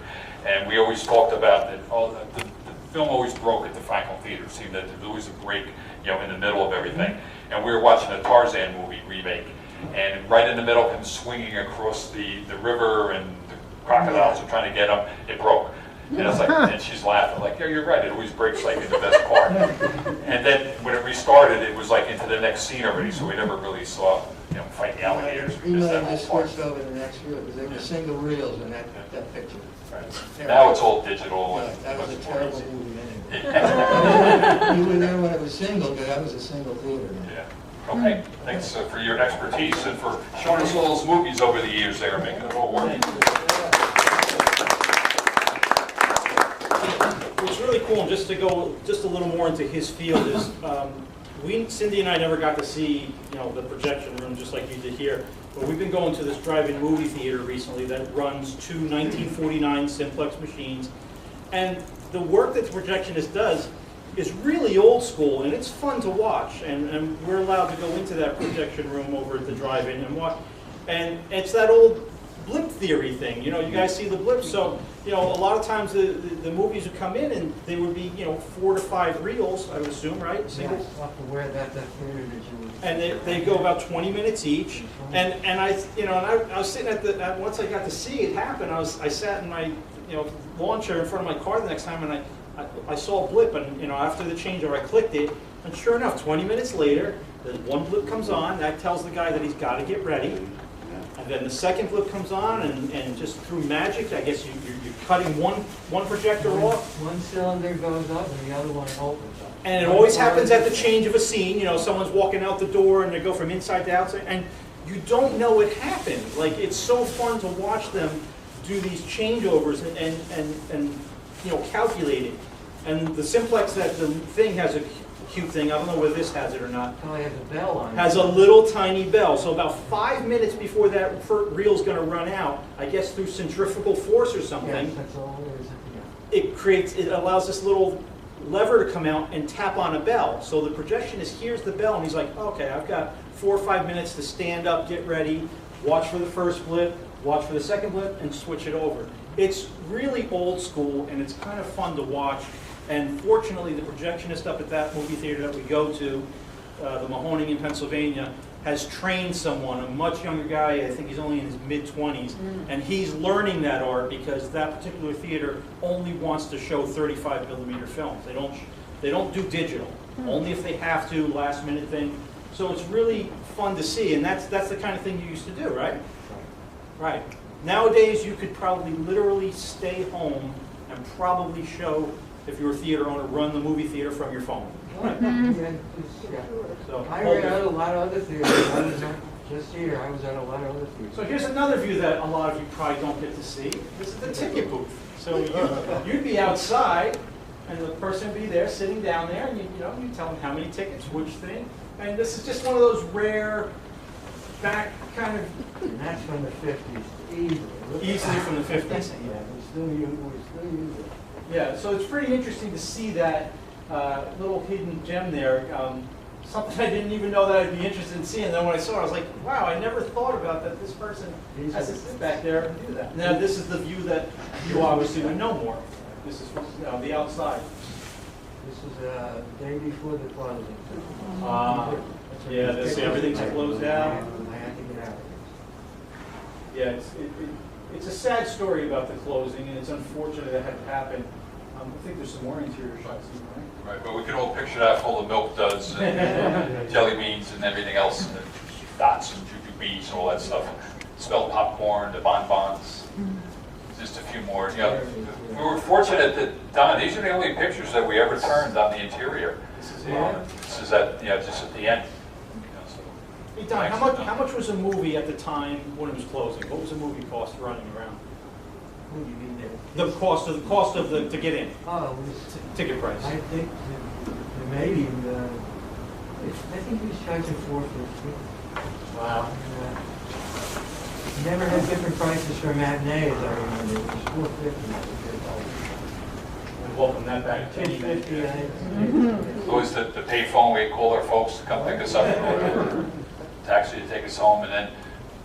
and we always talked about that the film always broke at the Franklin Theater. It seemed that there was always a break, you know, in the middle of everything. And we were watching a Tarzan movie remake, and right in the middle of him swinging across the river and the crocodiles are trying to get him, it broke. And it's like, and she's laughing, like, yeah, you're right, it always breaks like in the best part. And then when it restarted, it was like into the next scene already, so we never really saw, you know, fighting alligators. We might have just switched over to the next reel, because they were single reels in that picture. Right. Now it's all digital. Yeah, that was a much more terrible easy. movie anyway. You were there when it was single, but that was a single theater. Yeah. Okay, thanks for your expertise and for showing us all those movies over the years there, making it all work. What's really cool, and just to go just a little more into his field, is Cindy and I never got to see, you know, the projection room just like you did here. But we've been going to this drive-in movie theater recently that runs 2 1949 Simplex machines, and the work that the projectionist does is really old school, and it's fun to watch. And we're allowed to go into that projection room over at the drive-in and watch. And it's that old blip theory thing. You know, you guys see the blips. So, you know, a lot of times the movies would come in and they would be, you know, 4 to 5 reels, I would assume, right? Single. Yes, off of where that theater that you were. And they go about 20 minutes each. And I, you know, and I was sitting at once I got to see it happen, I sat in my, you know, lawn chair in front of my car the next time, and I saw a blip, and, you know, after the changeover, I clicked it, and sure enough, 20 minutes later, the one blip comes on, that tells the guy that he's got to get ready. And then the second blip comes on, and just through magic, I guess you're cutting one projector off. One cylinder goes up and the other one opens up. And it always happens at the change of a scene. You know, someone's walking out the door and they go from inside to outside, and you don't know it happened. Like, it's so fun to watch them do these changeovers and you know, calculate it. And the Simplex, that the thing has a cute thing. I don't know whether this has it or not. Probably has a bell on it. Has a little tiny bell. So about 5 minutes before that reel's going to run out, I guess through centrifugal force or something, Yes, that's all it is. it allows this little lever to come out and tap on a bell. So the projectionist hears the bell and he's like, okay, I've got 4 or 5 minutes to stand up, get ready, watch for the first blip, watch for the second blip, and switch it over. It's really old school and it's kind of fun to watch. And fortunately, the projectionist up at that movie theater that we go to, the Mahoning in Pennsylvania, has trained someone, a much younger guy, I think he's only in his mid-20s, and he's learning that art because that particular theater only wants to show 35 millimeter films. They don't do digital, only if they have to, last minute thing. So it's really fun to see, and that's the kind of thing you used to do, right? Right. Nowadays, you could probably literally stay home and probably show, if you're a theater owner, run the movie theater from your phone. Yeah, So, I read out a lot of other theaters. I was not just here. I was at a lot of other theaters. So here's another view that a lot of you probably don't get to see. This is the ticket booth. So you'd be outside, and the person would be there, sitting down there, and you tell them how many tickets, which thing. And this is just one of those rare, back kind of... And that's from the 50s, easily from the 50s. Yeah, we still use it. Yeah, so it's pretty interesting to see that little hidden gem there. Something I didn't even know that I'd be interested in seeing. And then when I saw it, I was like, wow, I never thought about that this person has to sit back there and do that. Now, this is the view that you obviously would know more. This is from the outside. This is the day before the closing. Yeah, this, everything's closed out. I had to get out. Yeah, it's a sad story about the closing, and it's unfortunate that had to happen. I think there's some more interior shots, right? Right, but we can all picture that full of milk duds and jelly beans and everything else, and the dots and jujubes and all that stuff. Spelled popcorn, the bonbons, just a few more. You know, we were fortunate that, Don, these are the only pictures that we ever turned on the interior. This is This is at, just at the end. Hey Don, how much was a movie at the time when it was closing? What was a movie cost running around? What do you mean there? The cost of the to get in, Oh, it was, ticket price. I think the maybe I think he was charging $4.50. Wow. Never had different prices for matinees. I remember it was $4.50. And welcome that back. $10.50. Always the payphone, we call our folks to come pick us up or whatever, taxi to take us home, and then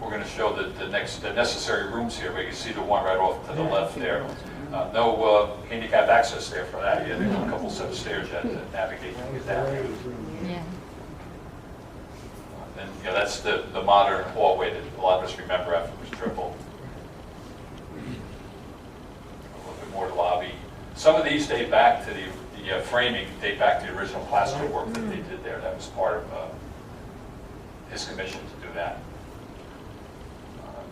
we're going to show the necessary rooms here. We can see the one right off to the left there. No handicap access there for that. Yeah, there's a couple set of stairs you have to navigate to get down. Yeah. And that's the modern hallway that a lot of us remember after it was triple. A little bit more lobby. Some of these date back to the framing, date back to the original plaster work that they did there. That was part of his commission to do that.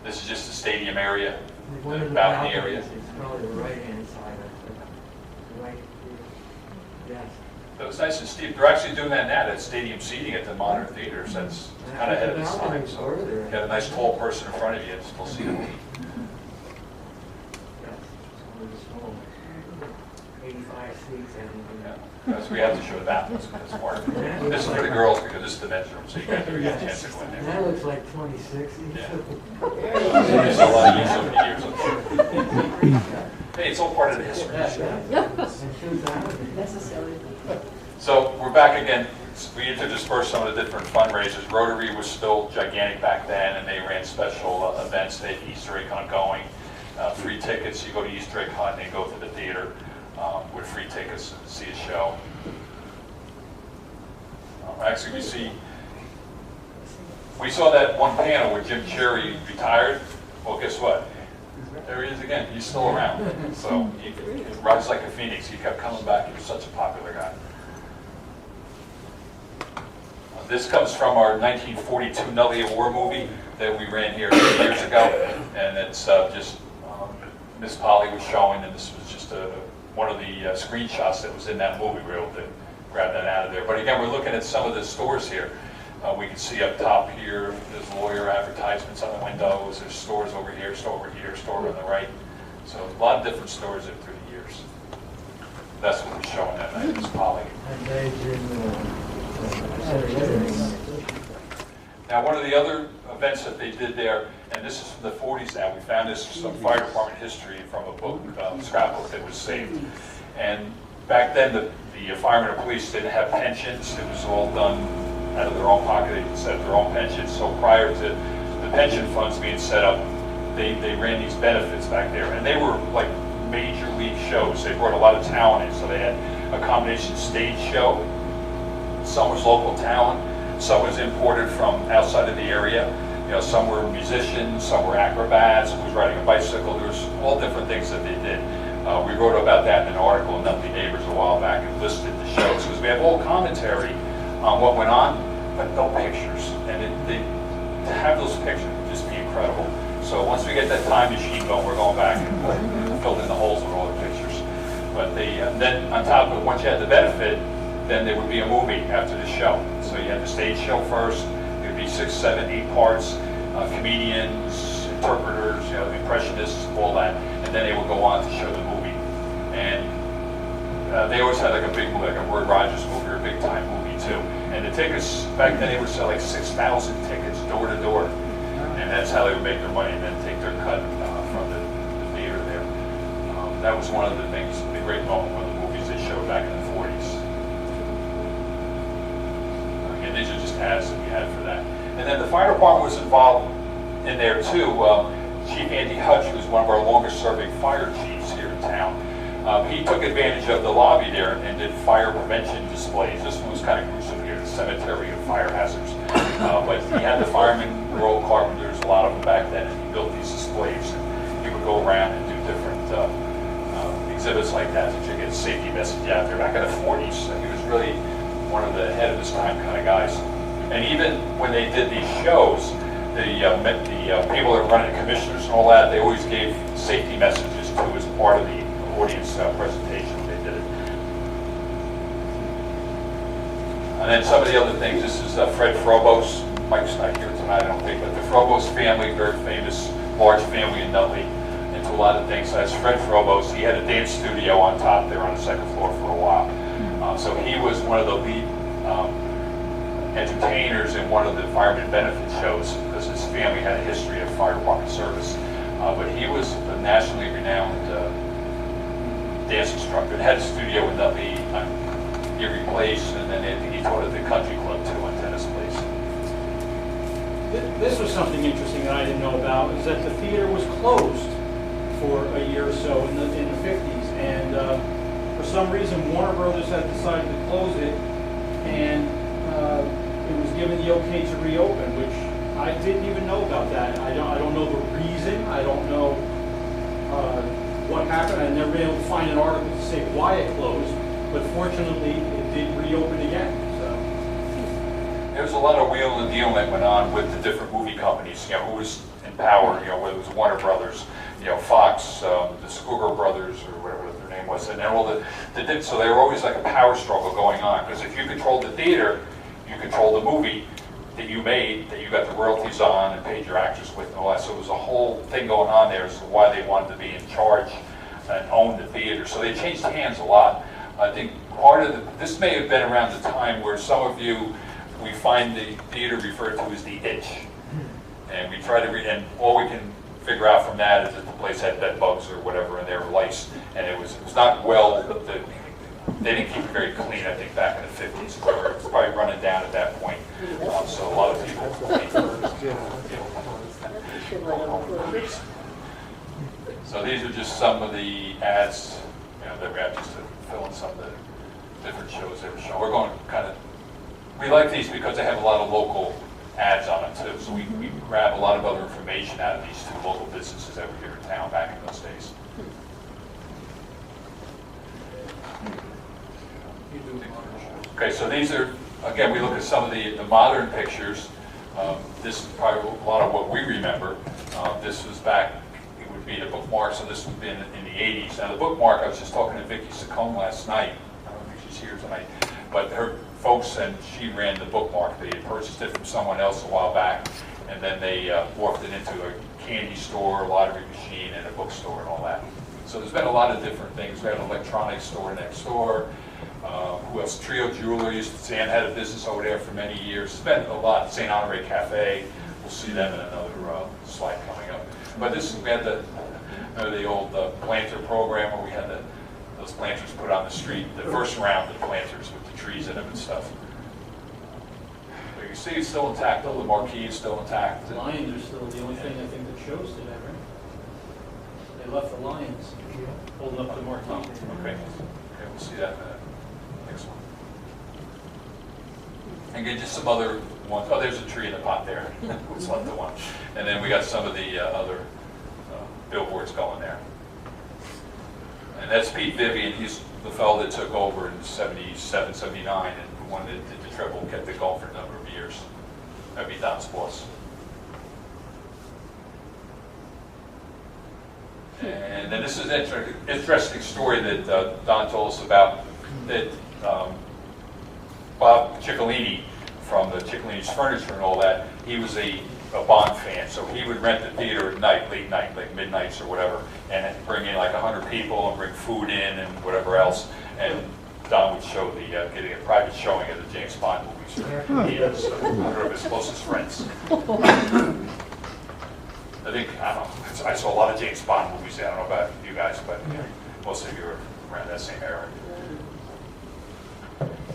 This is just the stadium area, the balcony area. It's probably the right-hand side of the right here. Yes. It was nice and steep. They're actually doing that now, that stadium seating at the modern theaters. That's kind of ahead of its time. So you got a nice tall person in front of you and still see the movie. 85 seats and Because we have to show that. That's part of it. This is for the girls because this is the men's room, so you guys are getting a chance to go in there. that looks like 26. Yeah. There's a lot of use over the years, I'm sure. Hey, it's all part of the history. Necessary. So we're back again. We interspersed some of the different fundraisers. Rotary was still gigantic back then, and they ran special events. They had Easter egg hunt going, free tickets. You go to Easter egg hunt and go to the theater with free tickets to see a show. Actually, we saw that one panel where Jim Cherry retired. Well, guess what? There he is again. He's still around. So he rises like a phoenix. He kept coming back. He was such a popular guy. This comes from our 1942 Nutley War movie that we ran here 2 years ago, and it's just Miss Polly was showing, and this was just one of the screenshots that was in that movie. We were able to grab that out of there. But again, we're looking at some of the stores here. We can see up top here, there's lawyer advertisements on the windows. There's stores over here, store on the right. So a lot of different stores through the years. That's what we're showing that night, is Polly. And Dave's in, Now, one of the other events that they did there, and this is from the 40s now, we found this some fire department history from a book, scrapbook that was saved. And back then, the firemen and police didn't have pensions. It was all done out of their own pocket. They could set their own pensions. So prior to the pension funds being set up, they ran these benefits back there. And they were like major league shows. They brought a lot of talent in. So they had a combination stage show. Some was local talent. Some was imported from outside of the area. You know, some were musicians, some were acrobats, some was riding a bicycle. There was all different things that they did. We wrote about that in an article in Nutley Neighbors a while back and listed the shows because we have all commentary on what went on, but no pictures. And to have those pictures would just be incredible. So once we get that time machine going, we're going back and fill in the holes with all the pictures. But then on top of it, once you had the benefit, then there would be a movie after the show. So you had the stage show first. There would be 6, 7, 8 parts, comedians, interpreters, you know, impressionists, all that. And then they would go on to show the movie. And they always had like a big movie, like a Word Rogers movie or a big time movie too. And the tickets, back then they would sell like 6,000 tickets door to door. And that's how they would make their money and then take their cut from the theater there. That was one of the things, the great moment, one of the movies they showed back in the 40s. These are just ads that we had for that. And then the fire department was involved in there too. Chief Andy Hutch, who's one of our longest serving fire chiefs here in town, he took advantage of the lobby there and did fire prevention displays. This one was kind of gruesome here, the cemetery of fire hazards. But he had the firemen, rural carpenters, a lot of them back then, and he built these displays. And he would go around and do different exhibits like that to get a safety message out there. Back in the 40s, he was really one of the ahead of his time kind of guys. And even when they did these shows, the people that were running, commissioners and all that, they always gave safety messages to as part of the audience presentation when they did it. And then some of the other things, this is Fred Frobos. Mike's not here tonight, I don't think, but the Frobos family, very famous, large family in Nutley, into a lot of things. So that's Fred Frobos. He had a dance studio on top there on the second floor for a while. So he was one of the lead entertainers in one of the fireman benefit shows because his family had a history of fire department service. But he was a nationally renowned dance instructor and had a studio in Nutley on Erie Place, and then I think he taught at the country club too on Tennis Place. This was something interesting that I didn't know about, is that the theater was closed for a year or so in the 50s, and for some reason Warner Brothers had decided to close it, and it was given the okay to reopen, which I didn't even know about that. I don't know the reason. I don't know what happened. I've never been able to find an article to say why it closed, but fortunately it did reopen again. So there was a lot of wheeling and dealing that went on with the different movie companies. You know, who was in power? You know, whether it was Warner Brothers, you know, Fox, the Scooger Brothers, or whatever their name was, and then all the so they were always like a power struggle going on. Because if you controlled the theater, you controlled the movie that you made, that you got the royalties on and paid your actors with and all that. So it was a whole thing going on there as to why they wanted to be in charge and own the theater. So they changed hands a lot. I think part of this may have been around the time where some of you, we find the theater referred to as the itch. And we try to and all we can figure out from that is that the place had bed bugs or whatever and they were lice. And it was not well, they didn't keep it very clean, I think, back in the 50s. It was probably running down at that point. So a lot of people So these are just some of the ads, you know, that we have just to fill in some of the different shows they were showing. We're going kind of, we like these because they have a lot of local ads on them too. So we grab a lot of other information out of these two local businesses that were here in town back in those days. Okay, so these are, again, we look at some of the modern pictures. This is probably a lot of what we remember. This was back, it would be the bookmark, so this would be in the 80s. Now the bookmark, I was just talking to Vicki Saccone last night. I don't think she's here tonight. But her folks, and she ran the bookmark. They had purchased it from someone else a while back, and then they morphed it into a candy store, a lottery machine, and a bookstore and all that. So there's been a lot of different things. We had an electronics store next door. Who else? Trio Jeweler Sam had a business over there for many years. It's been a lot. St. Honore Cafe. We'll see them in another slide coming up. But we had the old planter program where we had those planters put on the street. The first round of planters with the trees in them and stuff. You can see it's still intact. All the marquee is still intact. The lions are still the only thing I think that shows today, right? They left the lions holding up the marquee. Okay, we'll see that in the next one. And again, just some other ones. Oh, there's a tree in the pot there. It's left the one. And then we got some of the other billboards going there. And that's Pete Vivian. He's the fellow that took over in 77, 79, and the one that did the triple, kept it going for a number of years. That'd be Don's boss. And then this is an interesting story that Don told us about, that Bob Ciccolini from the Ciccolini's Furniture and all that, he was a Bond fan, so he would rent the theater at night, late night, like midnights or whatever, and bring in like 100 people and bring food in and whatever else, and Don would show the getting a private showing of the James Bond movies. He is one of his closest friends. I think, I don't know, I saw a lot of James Bond movies. I don't know about you guys, but most of you are around that same era.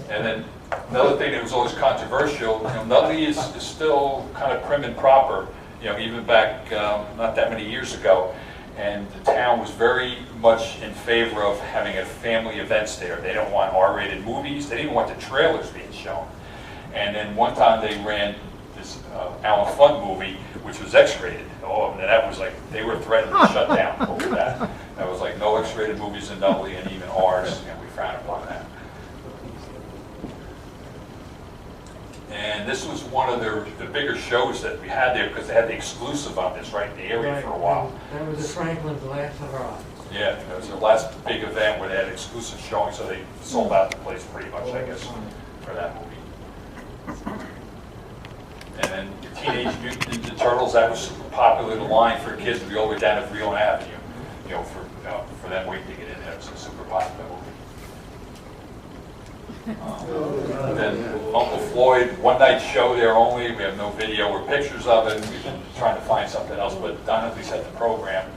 And then another thing that was always controversial, Nutley is still kind of prim and proper, even back not that many years ago. And the town was very much in favor of having family events there. They don't want R-rated movies. They didn't want the trailers being shown. And then one time they ran this Alan Fudd movie, which was X-rated. Oh, and that was like, they were threatened to shut down over that. That was like, no X-rated movies in Nutley, and even ours, we frown upon that. And this was one of the bigger shows that we had there, because they had the exclusive on this, right, in the area for a while. That was the Franklin's last hurrah. Yeah, that was their last big event where they had exclusive showing, so they sold out the place pretty much, I guess, for that movie. And then the Teenage Mutant Ninja Turtles, that was super popular. The line for kids would be all the way down to Freeland Avenue, for them waiting to get in there. It was a super popular movie. Then Uncle Floyd, one night show there only. We have no video or pictures of it. We've been trying to find something else, but Don at least had the program.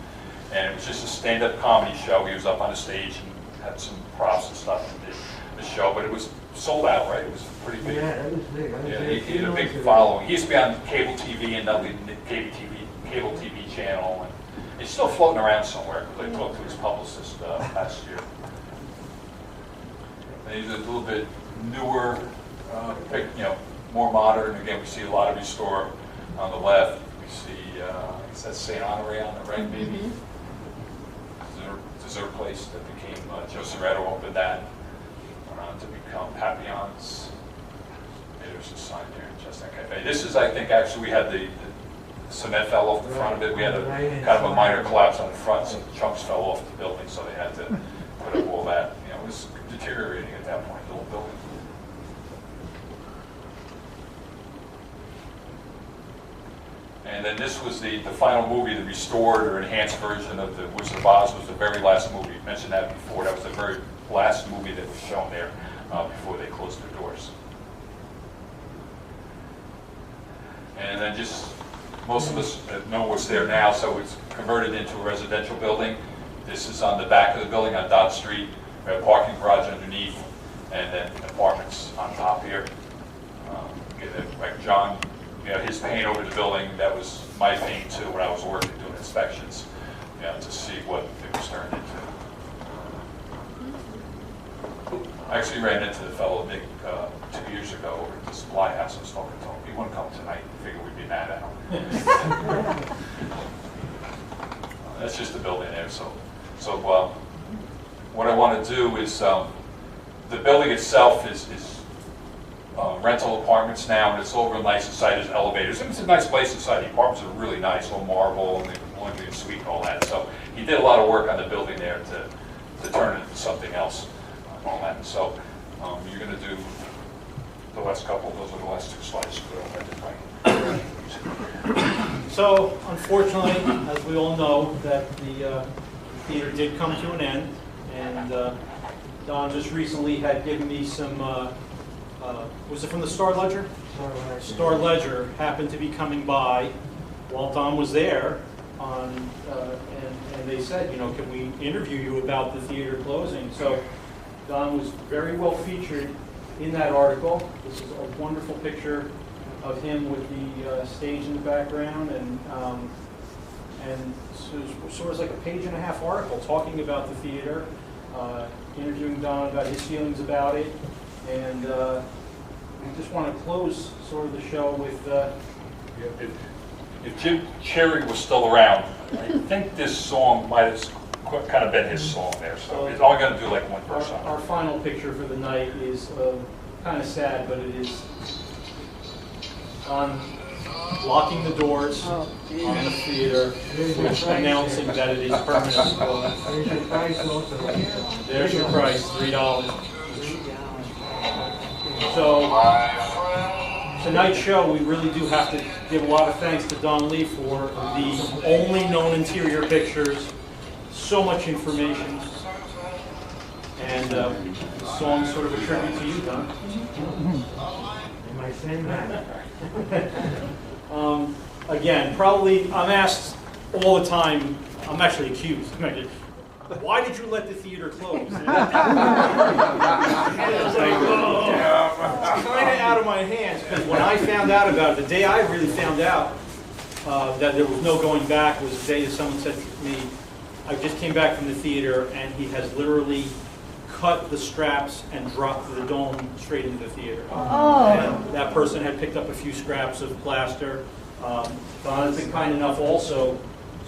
And it was just a stand-up comedy show. He was up on the stage and had some props and stuff and did the show, but it was sold out, right? It was pretty big. Yeah, that was big. Yeah, he had a big following. He used to be on cable TV and Nutley cable TV channel, and he's still floating around somewhere. I talked to his publicist last year. And he's a little bit newer, more modern. Again, we see a lot of restore on the left. We see, is that St. Honore on the right, maybe? Dessert place that became, Joe Soretto opened that. Went on to become Papillon's. There's a sign there, Just Cafe. This is, I think, actually, we had the cement fell off the front of it. We had a kind of a minor collapse on the front. Some chunks fell off the building, so they had to put up all that. It was deteriorating at that point, the whole building. And then this was the final movie, the restored or enhanced version of The Wizard of Oz. Was the very last movie. I mentioned that before. That was the very last movie that was shown there before they closed their doors. And then just, most of us know what's there now, so it's converted into a residential building. This is on the back of the building on Dodge Street. We have a parking garage underneath, and then apartments on top here. Like John, his paint over the building, that was my paint too when I was working doing inspections, to see what it was turned into. I actually ran into the fellow 2 years ago over at the supply house. I was talking to him. He wouldn't come tonight. I figured we'd be mad at him. That's just the building there. So what I want to do is, the building itself is rental apartments now, and it's all real nice inside. There's elevators, and it's a nice place inside. The apartments are really nice, all marble, and the laundry and suite and all that. So he did a lot of work on the building there to turn it into something else. All that. So you're going to do the last couple. Those are the last 2 slides. So, unfortunately, as we all know, that the theater did come to an end, and Don just recently had given me some, was it from the Star Ledger? Star Ledger happened to be coming by while Don was there, and they said, you know, can we interview you about the theater closing? So Don was very well featured in that article. This is a wonderful picture of him with the stage in the background, and so it was sort of like a page-and-a-half article talking about the theater, interviewing Don about his feelings about it, and we just want to close sort of the show with. If Jim Cherry was still around, I think this song might have kind of been his song there. So it's only going to do like one verse on it. Our final picture for the night is kind of sad, but it is on locking the doors on the theater, announcing that it is permanently closed. There's your price also. There's your price, $3. So tonight's show, we really do have to give a lot of thanks to Don Lee for the only known interior pictures, so much information, and the song's sort of a tribute to you, Don. Am I saying that? Again, probably, I'm asked all the time, I'm actually accused, why did you let the theater close? It's like, oh, it's kind of out of my hands, because when I found out about it, the day I really found out that there was no going back was the day that someone said to me, I just came back from the theater, and he has literally cut the straps and dropped the dome straight into the theater. Oh. And that person had picked up a few scraps of plaster. Don has been kind enough also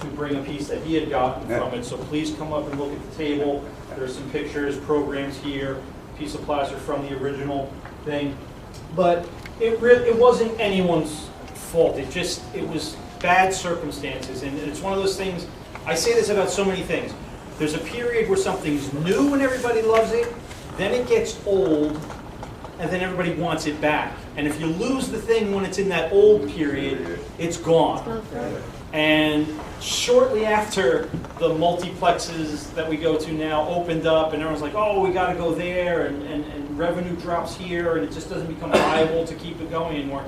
to bring a piece that he had gotten from it. So please come up and look at the table. There's some pictures, programs here, piece of plaster from the original thing. But it wasn't anyone's fault. It was bad circumstances. And it's one of those things, I say this about so many things. There's a period where something's new and everybody loves it, then it gets old, and then everybody wants it back. And if you lose the thing when it's in that old period, it's gone. And shortly after the multiplexes that we go to now opened up, and everyone's like, oh, we got to go there, and revenue drops here, and it just doesn't become viable to keep it going anymore.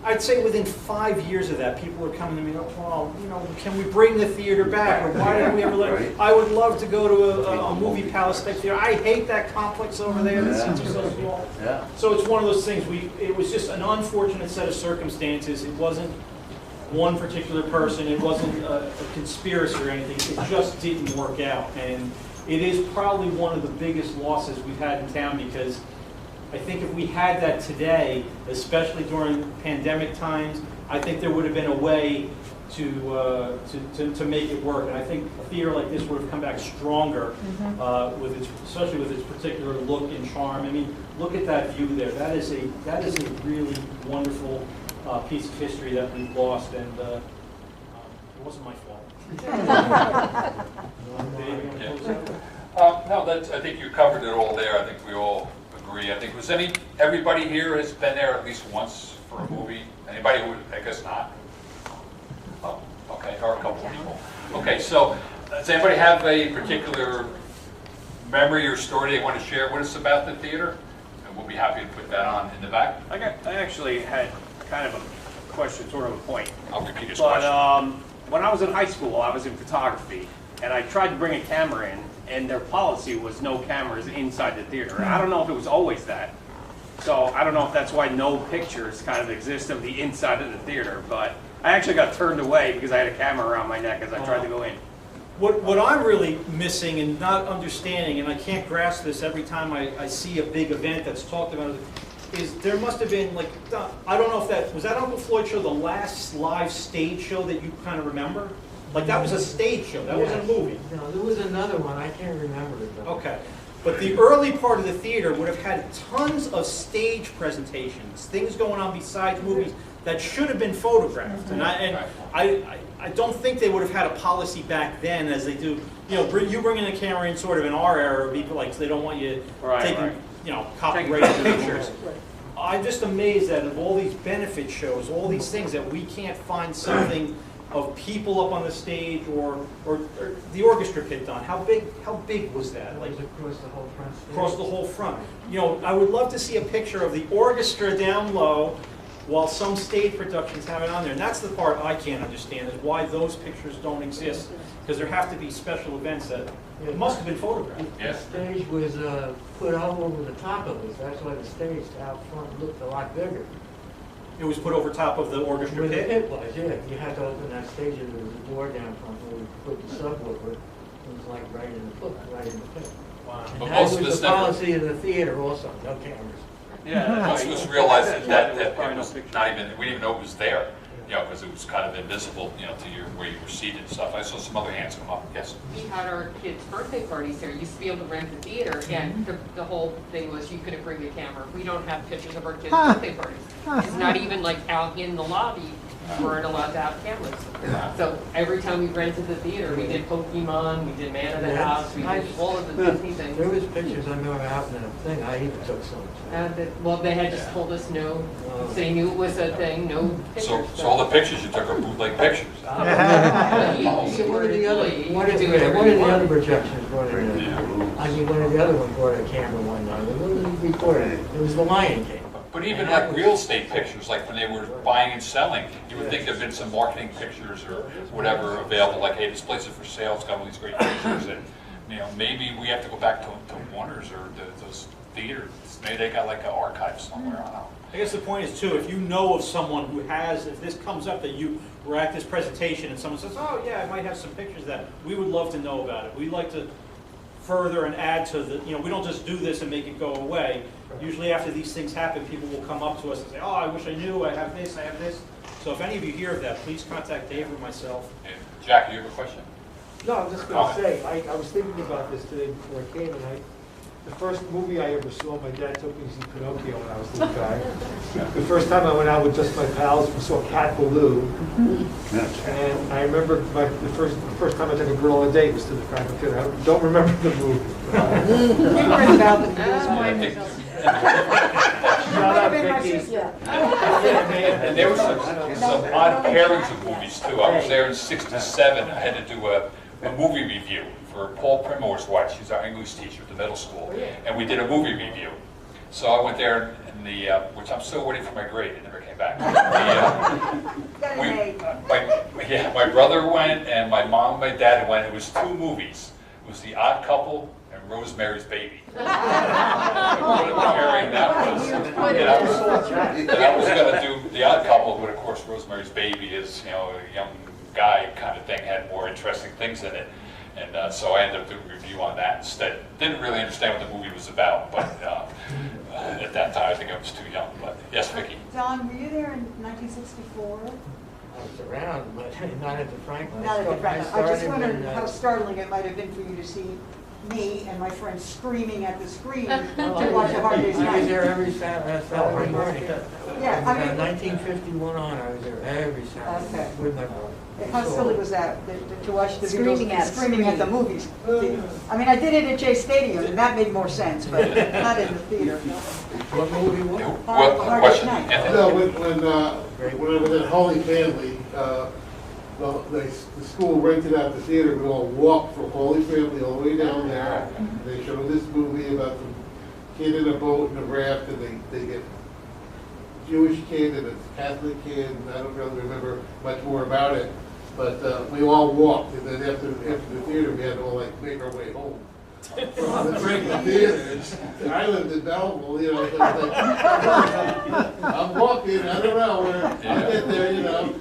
I'd say within 5 years of that, people were coming to me, well, you know, can we bring the theater back? Or why didn't we ever let it? I would love to go to a movie palace type theater. I hate that complex over there. The seats are so small. Yeah. So it's one of those things. It was just an unfortunate set of circumstances. It wasn't one particular person. It wasn't a conspiracy or anything. It just didn't work out. And it is probably one of the biggest losses we've had in town, because I think if we had that today, especially during pandemic times, I think there would have been a way to make it work. And I think a theater like this would have come back stronger, especially with its particular look and charm. I mean, look at that view there. That is a really wonderful piece of history that we've lost, and it wasn't my fault. No, I think you covered it all there. I think we all agree. I think everybody here has been there at least once for a movie. Anybody who, I guess not? Oh, okay, there are a couple of people. Okay, so does anybody have a particular memory or story they want to share with us about the theater? And we'll be happy to put that on in the back. I actually had kind of a question, sort of a point. I'll repeat his question. When I was in high school, I was in photography, and I tried to bring a camera in, and their policy was no cameras inside the theater. I don't know if it was always that. So I don't know if that's why no pictures kind of exist of the inside of the theater, but I actually got turned away because I had a camera around my neck as I tried to go in. What I'm really missing and not understanding, and I can't grasp this every time I see a big event that's talked about, is there must have been, like, I don't know if was that Uncle Floyd show the last live stage show that you kind of remember? Like, that was a stage show, that wasn't a movie. No, there was another one, I can't remember it though. Okay, but the early part of the theater would have had tons of stage presentations, things going on besides movies that should have been photographed. And I don't think they would have had a policy back then as they do. You know, you bringing a camera in sort of in our era, people like, they don't want you taking, you know, copyrighted pictures. I'm just amazed that of all these benefit shows, all these things, that we can't find something of people up on the stage or the orchestra pit on? How big was that? It Like was across the whole front stage. across the whole front. You know, I would love to see a picture of the orchestra down low while some stage productions have it on there. And that's the part I can't understand, is why those pictures don't exist. Because there have to be special events that it must have been photographed. The stage was put all over the top of it. That's why the stage out front looked a lot bigger. It was put over top of the orchestra Where the pit? pit was, yeah. You had to open that stage and there was a door down front where we put the subwoofer. It was like right in the pit. Wow. But And that most of was us the never- policy of the theater also, no cameras. Yeah. Most of us realized that it was not even, we didn't even know it was there, you know, because it was kind of invisible, you know, to where you were seated and stuff. I saw some other hands come up, yes. We had our kids' birthday parties there. You used to be able to rent the theater, and the whole thing was you couldn't bring a camera. We don't have pictures of our kids' birthday parties. It's not even like out in the lobby, we weren't allowed to have cameras. So every time we rented the theater, we did Pokemon, we did Man of the House, we did all of the Disney things. There was pictures I remember happening, a thing, I even took some. Well, they had just told us no, so they knew it was a thing, no pictures. So all the pictures you took are bootleg pictures. One of the other projections brought in, I mean, one of the other ones brought a camera one night. It wasn't recorded. It was the Lion King. But even like real estate pictures, like when they were buying and selling, you would think there'd been some marketing pictures or whatever available, like, hey, this place is for sale, it's got all these great pictures, and, you know, maybe we have to go back to Warner's or those theaters. Maybe they got like an archive somewhere, I don't know. I guess the point is too, if you know of someone who has, if this comes up that you were at this presentation and someone says, oh yeah, I might have some pictures of that, we would love to know about it. We'd like to further and add to the, you know, we don't just do this and make it go away. Usually after these things happen, people will come up to us and say, oh, I wish I knew, I have this, I have this. So if any of you hear of that, please contact Dave or myself. Yeah. Jack, do you have a question? No, I was just going to say, I was thinking about this today before I came, and the first movie I ever saw, my dad took me to see Pinocchio when I was a little guy. The first time I went out with just my pals, we saw Cat Ballou. And I remember the first time I took a girl on a date was to the Franklin Theater. I don't remember the movie. We read about it. It was mine. Shut up, Vicky. And there were some odd pairings of movies too. I was there in '67. I had to do a movie review for Paul Primore's wife. She's our English teacher at the middle school. And we did a movie review. So I went there in the, which I'm still waiting for my grade. It never came back. My brother went and my mom, my dad went. It was two movies. It was The Odd Couple and Rosemary's Baby. What a pairing that was. And I was going to do The Odd Couple, but of course Rosemary's Baby is, you know, a young guy kind of thing, had more interesting things in it. And so I ended up doing a review on that instead. Didn't really understand what the movie was about, but at that time I think I was too young. But yes, Vicki. Don, were you there in 1964? I was around, but not at the Franklin. Not at the Franklin. I just wondered when, how startling it might have been for you to see me and my friends screaming at the screen to well, watch A Hard Day's I was Night. there every Saturday morning. Yeah, I mean, 1951 on, I was there every Saturday Okay. with my brother. how silly was that, to watch the Screaming Beatles at screaming at the movies? I mean, I did it at Jay Stadium, and that made more sense, but not in the theater. What movie was it? What Hard question? Day's Night. Anthony? No, when I was at Holy Family, the school rented out the theater, we all walked from Holy Family all the way down there. They showed this movie about some kid in a boat in a raft, and they get Jewish kid and a Catholic kid, and I don't really remember much more about it. But we all walked, and then after the theater, we had to all like make our way home. From the theaters. I lived in Belleville, you know. So like, I'm walking, I don't know where I get there, you know.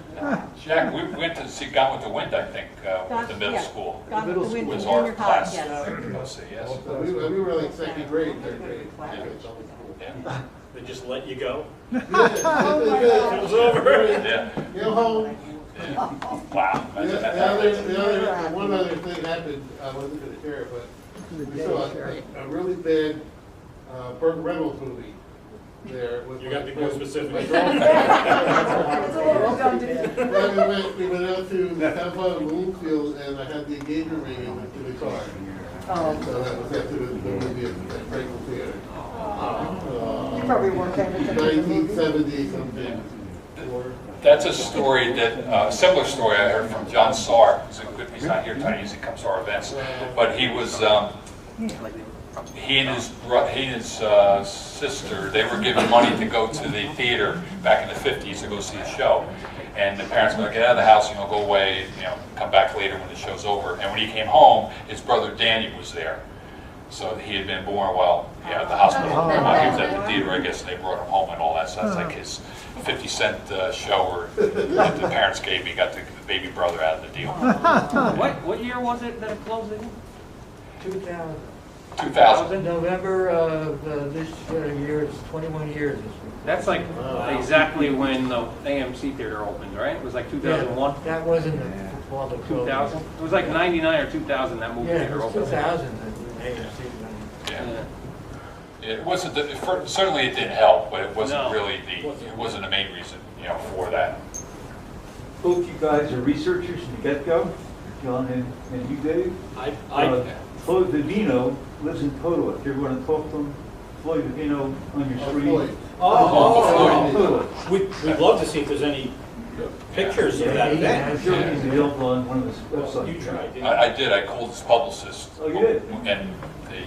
Jack, we went to see Gone with the Wind, I think, with the middle school. Gone with the Wind Was in our junior class. college, yes. I'll say yes. So we were like second grade, third grade. Yeah. They just let you go? Yeah, It was over. Yeah. Go home. Yeah. Wow. One other thing happened, I wasn't going to share it, but we saw a really bad Burt Reynolds movie there. With You got to be my more friend. specific. It's a little redundant. Well, we went out to downtown Bloomfield, and I had the engagement ring in the car. Oh. So that was after the movie at Franklin Theater. You probably weren't paying attention to the movie. 1970 something. That's a story that, a similar story I heard from John Sarr. He's not here tonight, he usually comes to our events. But he was, he and his sister, they were given money to go to the theater back in the 50s to go see a show. And the parents were going to get out of the house, go away, come back later when the show's over. And when he came home, his brother Danny was there. So he had been born while at the hospital. He was at the theater, I guess, and they brought him home and all that. So that's like his 50-cent show that the parents gave me, got the baby brother out of the deal. What year was it that it closed in? 2000. 2000. November of this year, it's 21 years this week. That's like exactly when the AMC theater opened, right? It was like 2001? Yeah, that wasn't the football that 2000? It was like 99 or 2000 that movie Yeah, theater it was opened. 2000 that AMC went. Yeah. It wasn't, certainly it didn't help, but it wasn't really it wasn't the main reason, for that. Both you guys are researchers from the get-go, John and you, Dave. Floyd Vivino lives in Potomac. If you ever want to talk to him, Floyd Vivino on your screen. We'd love to see if there's any pictures of that event. I'm sure he's available on one of his websites. You tried, didn't you? I did. I called his publicist. Oh, you did? And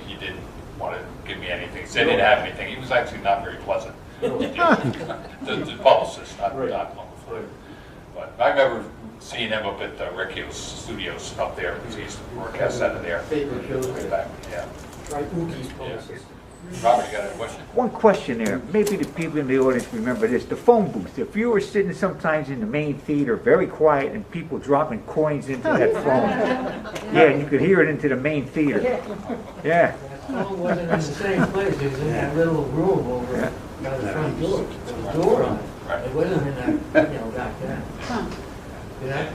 he didn't want to give me anything. He didn't have anything. He was actually not very pleasant. The publicist, not Uncle Floyd. But I remember seeing him up at Ricchio's studios up there, because he used to broadcast out of there. Way back, yeah. Right, Oogie's publicist. Robert, you got a question? One question there. Maybe the people in the audience remember this. The phone booth. If you were sitting sometimes in the main theater, very quiet, and people dropping coins into that phone. Yeah, and you could hear it into the main theater. Yeah. That phone wasn't in the same place. It was in that little room over by the front door. There was a door on it. It wasn't in that, back then.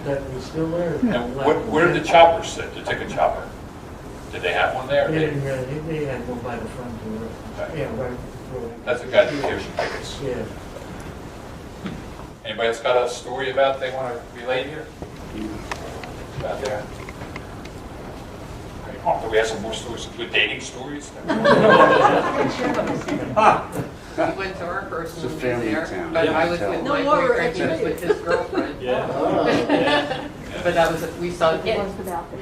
That was still there. And where did the chopper sit, the ticket chopper? Did they have one there? They had one by the front door. Okay. Yeah, right. before. That's the guy that gives you tickets. Yeah. Anybody else got a story about they want to relate here? About there? Okay. Oh, do we have some more stories, some good dating stories? We went to our first movie there, but I was with my boyfriend, he was with his girlfriend. Yeah. But that was, we saw it. We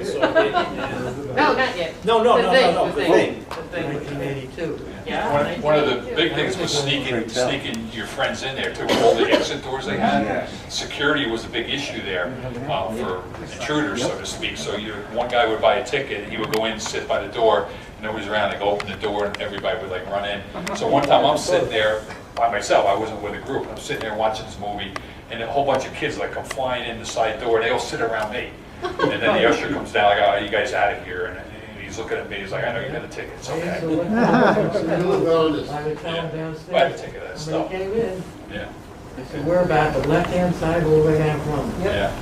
saw it, yeah. No, not yet. No, The thing. 1982. Yeah. One of the big things was sneaking your friends in there too, with all the exit doors they had. Security was a big issue there for intruders, so to speak. So one guy would buy a ticket, and he would go in and sit by the door, and nobody's around. They'd go open the door, and everybody would run in. So one time I'm sitting there by myself. I wasn't with a group. I'm sitting there watching this movie, and a whole bunch of kids come flying in the side door, and they all sit around me. And then the usher comes down, like, "Oh, you guys out of here?" And he's looking at me. He's like, "I know you got a ticket. It's okay." I would tell them downstairs. I had a ticket of that stuff. Somebody came in. Yeah. I said, we're about the left-hand side all the way down from. Yeah.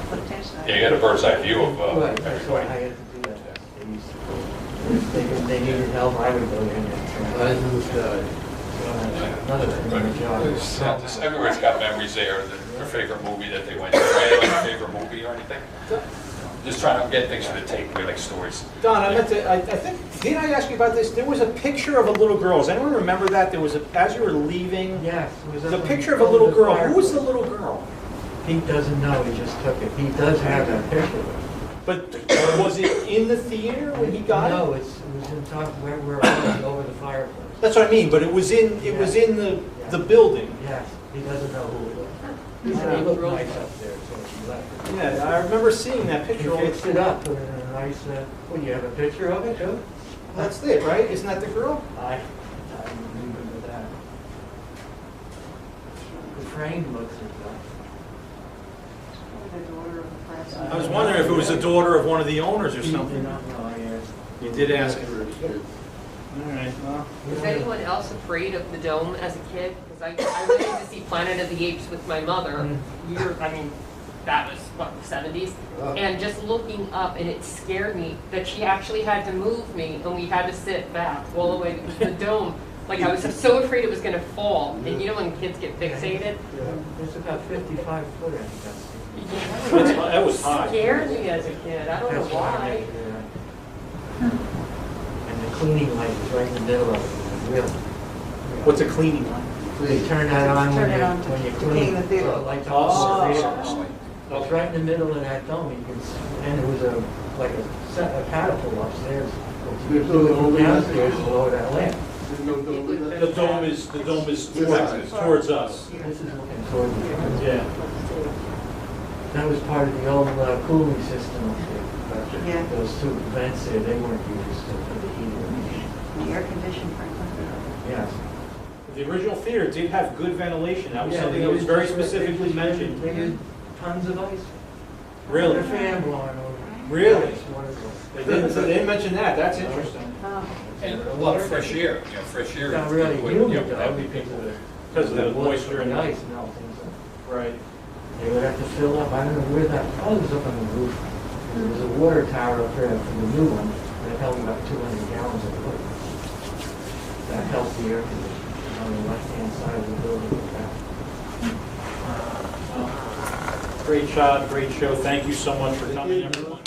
Yeah, you got a bird's eye view of Right, that's why I everybody. had to do that. They used to go, if they needed help, I would go in there. Another job. Everybody's got memories there, their favorite movie that they went to. Right? Like a favorite movie or anything? Just trying to get things for the tape, we like stories. Don, I think, didn't I ask you about this? There was a picture of a little girl. Does anyone remember that? There was as you were leaving, Yes. It was the picture of a little girl. Who was the little girl? Pete doesn't know, he just took it. He does have that picture. But was it in the theater when he got No, it? it was in top where it was over the fireplace. That's what I mean, but it was in the building. Yes, he doesn't know who it was. He said it looked nice up there, so he left it. Yeah, I remember seeing that He picture. all the fixed it time. up, put it in a nice, well, you have a picture of it too? That's it, right? Isn't that the girl? I remember that. The frame looks like I was wondering if it was the daughter of one of the owners or that. something. No, I asked. You did ask her. All right, well. Was anyone else afraid of the dome as a kid? Because I went in to see Planet of the Apes with my mother. That was, what, the 70s? And just looking up, and it scared me that she actually had to move me, and we had to sit back all the way to the dome. Like, I was so afraid it was going to fall. And you know when kids get fixated? It's about 55 foot, I think. That was high. It scared me as a kid. I don't know why. And the cleaning light is right in the middle of it. Real. What's a cleaning line? They turn that on Turn when it you, on to when you clean clean, the theater. so it lights up the whole theater. Oh. It's right in the middle of that dome, you can, and there was like a catapult upstairs. You There's do no it from dome in that downstairs theater? below that lamp. There's no dome in that? The dome is towards us. This is looking toward the, Yeah. that was part of the old cooling system up there. But Yeah. those two vents there, they weren't used for the heating. The air conditioning, frankly. Yes. The original theater did have good ventilation. That was Yeah, something they that was used- very they specifically used- mentioned. They used tons of ice. Really? The fan blowing over. Really? It's wonderful. They didn't mention that. That's interesting. Oh. And a lot of fresh air, fresh air. It's not really would- humid yeah, though, that'd be because of the. Because of the moisture and the the ice melting. So Right. they would have to fill up, I don't know where that, probably was up on the roof. There was a water tower up there from the new one that held about 200 gallons of water. That helped the air conditioning on the left-hand side of the building. Great shot, great show. Thank you so much for coming, everyone.